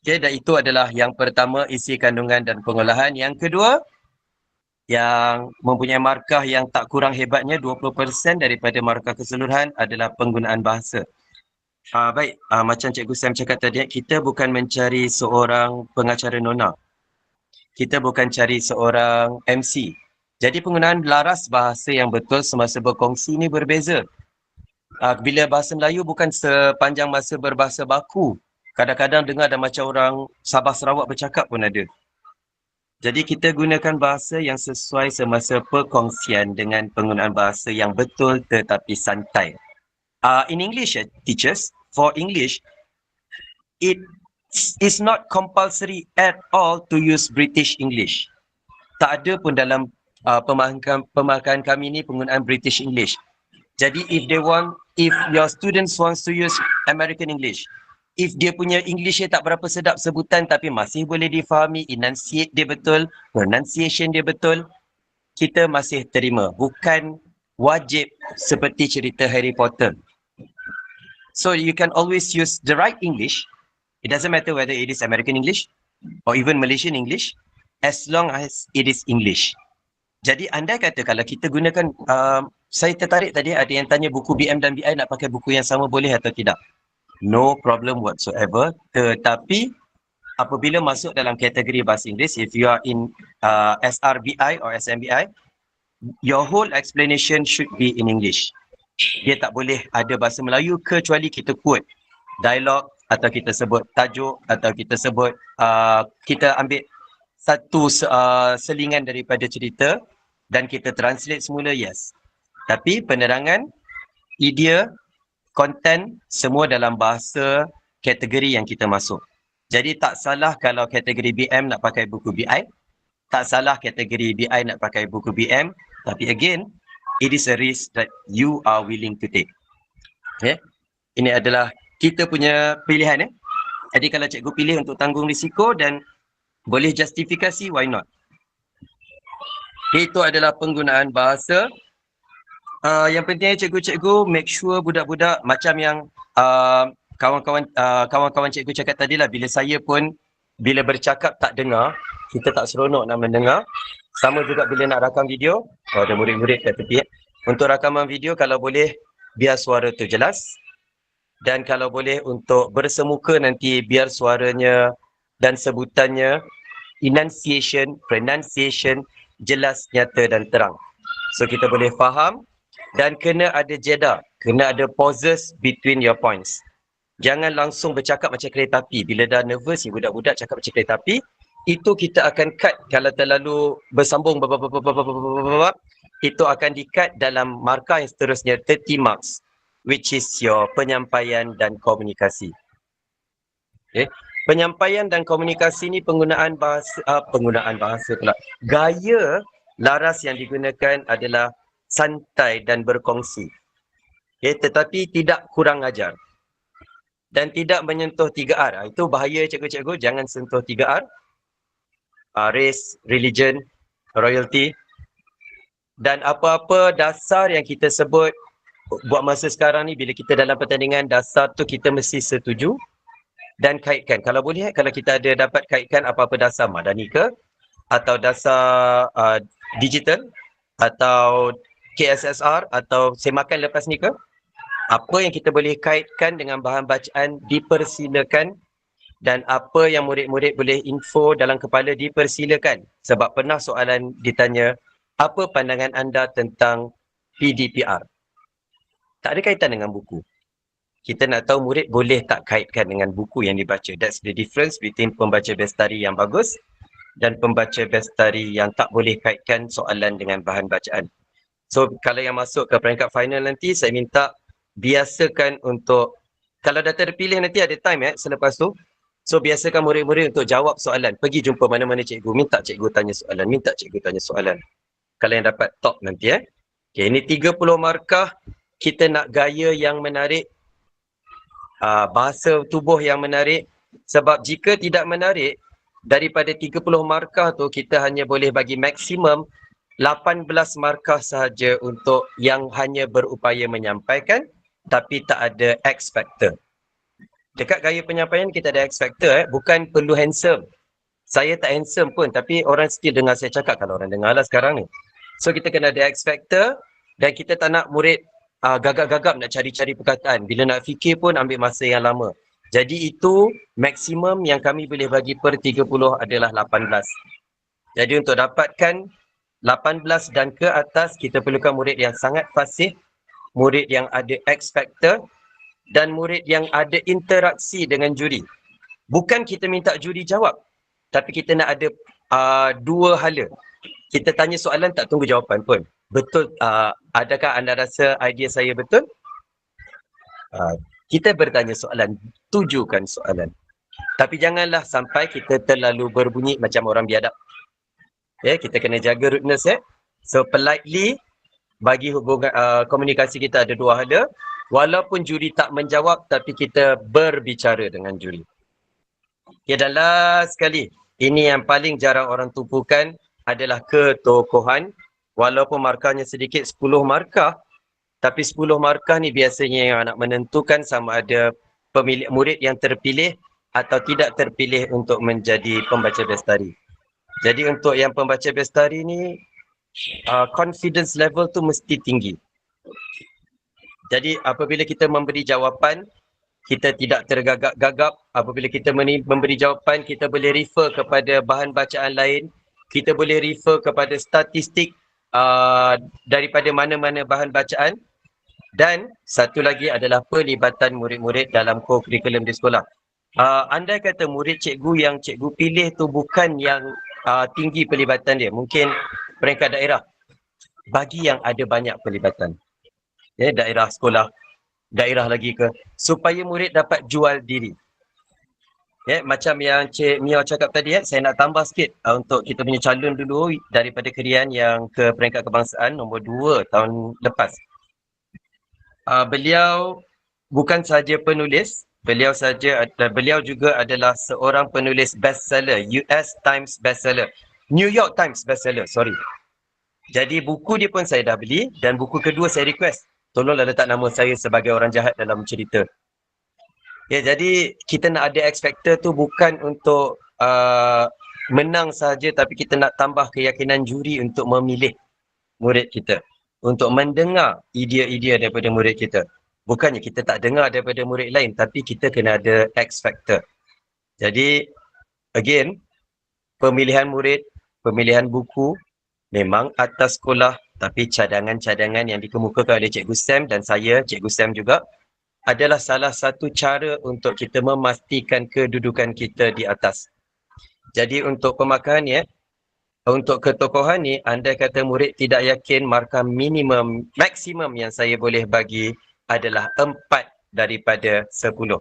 Okay, dan itu adalah yang pertama, isi kandungan dan pengolahan. Yang kedua, yang mempunyai markah yang tak kurang hebatnya, 20% daripada markah keseluruhan adalah penggunaan bahasa. Baik, macam Cikgu Sam cakap tadi, kita bukan mencari seorang pengacara nona. Kita bukan cari seorang MC. Jadi penggunaan laras bahasa yang betul semasa berkongsi ni berbeza. Bila bahasa Melayu bukan sepanjang masa berbahasa baku. Kadang-kadang dengar ada macam orang Sabah Sarawak bercakap pun ada. Jadi kita gunakan bahasa yang sesuai semasa perkongsian dengan penggunaan bahasa yang betul tetapi santai. In English, teachers, for English, it is not compulsory at all to use British English. Tak ada pun dalam pemahaman kami ni penggunaan British English. Jadi if your students wants to use American English, if dia punya English tak berapa sedap sebutan tapi masih boleh difahami, enunciate dia betul, pronunciation dia betul, kita masih terima. Bukan wajib seperti cerita Harry Potter. So you can always use the right English. It doesn't matter whether it is American English or even Malaysian English, as long as it is English. Jadi andai kata kalau kita gunakan, saya tertarik tadi ada yang tanya buku BM dan BI nak pakai buku yang sama boleh atau tidak. No problem whatsoever. Tetapi apabila masuk dalam kategori bahasa Inggeris, if you are in SRBI or SMBI, your whole explanation should be in English. Dia tak boleh ada bahasa Melayu kecuali kita quote dialog, atau kita sebut tajuk, atau kita sebut kita ambil satu selingan daripada cerita dan kita translate semula, yes. Tapi penerangan, idea, content semua dalam bahasa kategori yang kita masuk. Jadi tak salah kalau kategori BM nak pakai buku BI, tak salah kategori BI nak pakai buku BM, tapi again, it is a risk that you are willing to take. Okay? Ini adalah kita punya pilihan. Jadi kalau cikgu pilih untuk tanggung risiko dan boleh justifikasi, why not? Itu adalah penggunaan bahasa. Yang pentingnya cikgu-cikgu make sure budak-budak macam yang kawan-kawan cikgu cakap tadi lah, bila saya pun bila bercakap tak dengar, kita tak seronok nak mendengar. Sama juga bila nak rakam video, ada murid-murid kat tepi. Untuk rakaman video kalau boleh biar suara tu jelas, dan kalau boleh untuk bersemuka nanti biar suaranya dan sebutannya, enunciation, pronunciation jelas, nyata dan terang. So kita boleh faham, dan kena ada jeda, kena ada pauses between your points. Jangan langsung bercakap macam kereta api. Bila dah nervous ni budak-budak cakap macam kereta api, itu kita akan cut kalau terlalu bersambung, itu akan di-cut dalam markah yang seterusnya, 30 marks, which is your penyampaian dan komunikasi. Okay. Penyampaian dan komunikasi ni penggunaan bahasa pula. Gaya laras yang digunakan adalah santai dan berkongsi. Okay. Tetapi tidak kurang ajar. Dan tidak menyentuh 3R. Itu bahaya cikgu-cikgu, jangan sentuh 3R. Race, religion, royalty. Dan apa-apa dasar yang kita sebut buat masa sekarang ni, bila kita dalam pertandingan, dasar tu kita mesti setuju dan kaitkan. Kalau boleh, kalau kita ada dapat kaitkan apa-apa dasar madani ke, atau dasar digital, atau KSSR, atau semakan lepas ni ke, apa yang kita boleh kaitkan dengan bahan bacaan dipersilakan, dan apa yang murid-murid boleh info dalam kepala dipersilakan. Sebab pernah soalan ditanya, apa pandangan anda tentang PDPR? Tak ada kaitan dengan buku. Kita nak tahu murid boleh tak kaitkan dengan buku yang dibaca. That's the difference between pembaca bestari yang bagus dan pembaca bestari yang tak boleh kaitkan soalan dengan bahan bacaan. So kalau yang masuk ke peringkat final nanti, saya minta biasakan untuk, kalau dah terpilih nanti ada time selepas tu. So biasakan murid-murid untuk jawab soalan. Pergi jumpa mana-mana cikgu, minta cikgu tanya soalan, minta cikgu tanya soalan. Kalau yang dapat top nanti Okay, ini 30 markah. Kita nak gaya yang menarik, bahasa tubuh yang menarik. Sebab jika tidak menarik, daripada 30 markah tu kita hanya boleh bagi maksimum 18 markah sahaja untuk yang hanya berupaya menyampaikan tapi tak ada X factor. Dekat gaya penyampaian kita ada X factor, bukan perlu handsome. Saya tak handsome pun tapi orang still dengar saya cakap, kalau orang dengar lah sekarang ni. So kita kena ada X factor, dan kita tak nak murid gagap-gagap nak cari-cari perkataan. Bila nak fikir pun ambil masa yang lama. Jadi itu maksimum yang kami boleh bagi per 30 adalah 18. Jadi untuk dapatkan 18 dan ke atas, kita perlukan murid yang sangat fasih, murid yang ada X factor, dan murid yang ada interaksi dengan juri. Bukan kita minta juri jawab, tapi kita nak ada dua hala. Kita tanya soalan, tak tunggu jawapan pun. Betul, adakah anda rasa idea saya betul? Kita bertanya soalan, tujukan soalan. Tapi janganlah sampai kita terlalu berbunyi macam orang biadab. Kita kena jaga rudeness. So politely, bagi hubungan komunikasi kita ada dua hala. Walaupun juri tak menjawab, tapi kita berbicara dengan juri. Dan last sekali, ini yang paling jarang orang tumpukan adalah ketokohan. Walaupun markahnya sedikit, 10 markah. Tapi 10 markah ni biasanya yang nak menentukan sama ada pemilik murid yang terpilih atau tidak terpilih untuk menjadi pembaca bestari. Jadi untuk yang pembaca bestari ni, confidence level tu mesti tinggi. Jadi apabila kita memberi jawapan, kita tidak tergagap-gagap apabila kita memberi jawapan. Kita boleh refer kepada bahan bacaan lain, kita boleh refer kepada statistik daripada mana-mana bahan bacaan. Dan satu lagi adalah pelibatan murid-murid dalam co-curriculum di sekolah. Andai kata murid cikgu yang cikgu pilih tu bukan yang tinggi pelibatan dia, mungkin peringkat daerah, bagi yang ada banyak pelibatan, daerah sekolah, daerah lagi ke, supaya murid dapat jual diri. Macam yang Cik Mia cakap tadi, saya nak tambah sikit untuk kita punya calon dulu daripada Kerian yang ke peringkat kebangsaan nombor 2 tahun lepas. Beliau bukan sahaja penulis, beliau juga adalah seorang penulis bestseller, US Times bestseller, New York Times bestseller, sorry. Jadi buku dia pun saya dah beli, dan buku kedua saya request, tolonglah letak nama saya sebagai orang jahat dalam cerita. Jadi kita nak ada X Factor tu bukan untuk menang saja, tapi kita nak tambah keyakinan juri untuk memilih murid kita, untuk mendengar idea-idea daripada murid kita. Bukannya kita tak dengar daripada murid lain, tapi kita kena ada X Factor. Jadi, again, pemilihan murid, pemilihan buku, memang atas sekolah, tapi cadangan-cadangan yang dikemukakan oleh Cikgu Sam dan saya, Cikgu Sam juga, adalah salah satu cara untuk kita memastikan kedudukan kita di atas. Jadi untuk pemakaran untuk ketokohan ni, andai kata murid tidak yakin, markah maksimum yang saya boleh bagi adalah 4 daripada 10.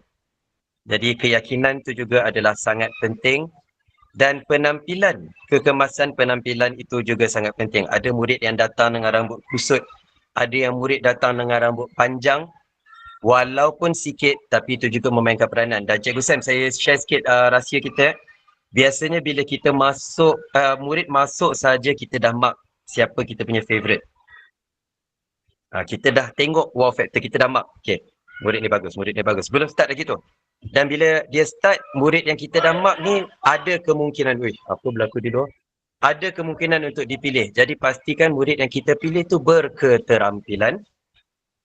Jadi keyakinan tu juga adalah sangat penting, dan penampilan, kekemasan penampilan itu juga sangat penting. Ada murid yang datang dengan rambut kusut, ada yang murid datang dengan rambut panjang, walaupun sikit tapi itu juga memainkan peranan. Dan Cikgu Sam, saya share sikit rahsia kita. Biasanya bila kita masuk, murid masuk saja kita dah mark siapa kita punya favourite. Kita dah tengok wow factor, kita dah mark. Okay, murid ni bagus, murid ni bagus. Belum start lagi tu. Dan bila dia start, murid yang kita dah mark ni ada kemungkinan, apa berlaku di luar? Ada kemungkinan untuk dipilih. Jadi pastikan murid yang kita pilih tu berketerampilan,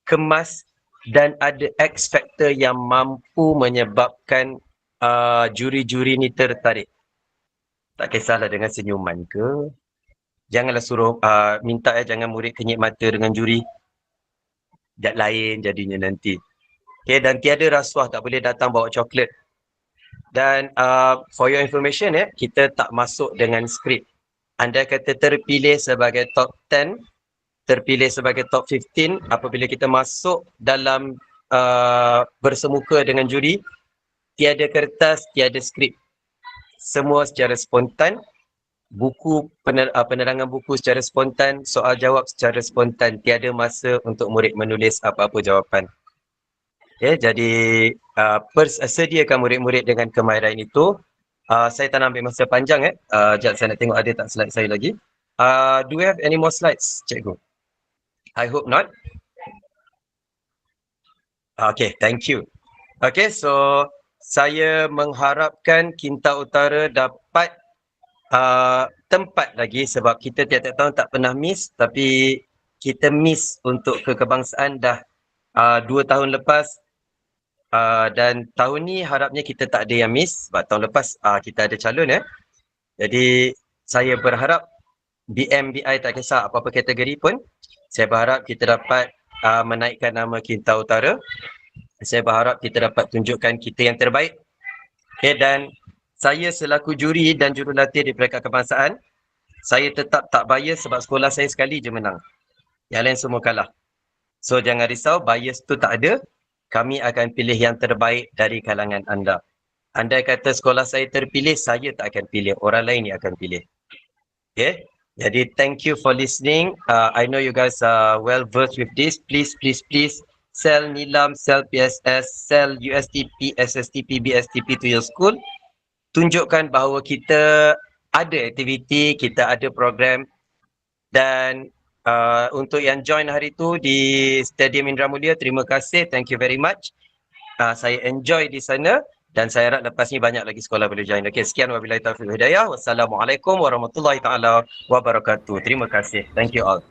kemas, dan ada X factor yang mampu menyebabkan juri-juri ni tertarik. Tak kisahlah dengan senyuman ke. Janganlah suruh minta jangan murid kenyit mata dengan juri. Lain jadinya nanti. Okay, dan tiada rasuah, tak boleh datang bawa coklat. Dan for your information, kita tak masuk dengan skrip. Andai kata terpilih sebagai top 10, terpilih sebagai top 15, apabila kita masuk dalam bersemuka dengan juri, tiada kertas, tiada skrip. Semua secara spontan. Buku, penerangan buku secara spontan, soal jawab secara spontan. Tiada masa untuk murid menulis apa-apa jawapan. Jadi sediakan murid-murid dengan kemahiran itu. Saya tak nak ambil masa panjang. Sekejap, saya nak tengok ada tak slide saya lagi. Do we have any more slides, Cikgu? I hope not. Okay, thank you. Okay, so saya mengharapkan Kinta Utara dapat tempat lagi, sebab kita tiap-tiap tahun tak pernah miss, tapi kita miss untuk kekebangsaan dah 2 tahun lepas, dan tahun ni harapnya kita tak ada yang miss, sebab tahun lepas kita ada calon. Jadi saya berharap BMBI tak kisah apa-apa kategori pun, saya berharap kita dapat menaikkan nama Kinta Utara. Saya berharap kita dapat tunjukkan kita yang terbaik. Okay, dan saya selaku juri dan jurulatih di peringkat kebangsaan, saya tetap tak bias sebab sekolah saya sekali je menang. Yang lain semua kalah. So jangan risau, bias tu tak ada. Kami akan pilih yang terbaik dari kalangan anda. Andai kata sekolah saya terpilih, saya tak akan pilih. Orang lain yang akan pilih. Okay? Jadi thank you for listening. I know you guys are well versed with this. Please sell Nilam, sell PSS, sell USTP, SSTP, BSTP to your school. Tunjukkan bahawa kita ada aktiviti, kita ada program, dan untuk yang join hari tu di Stadium Indra Mulia, terima kasih, thank you very much. Saya enjoy di sana dan saya harap lepas ni banyak lagi sekolah boleh join. Okay, sekian wabillahi taufiq wal hidayah. Wassalamualaikum warahmatullahi taala wabarakatuh. Terima kasih. Thank you all.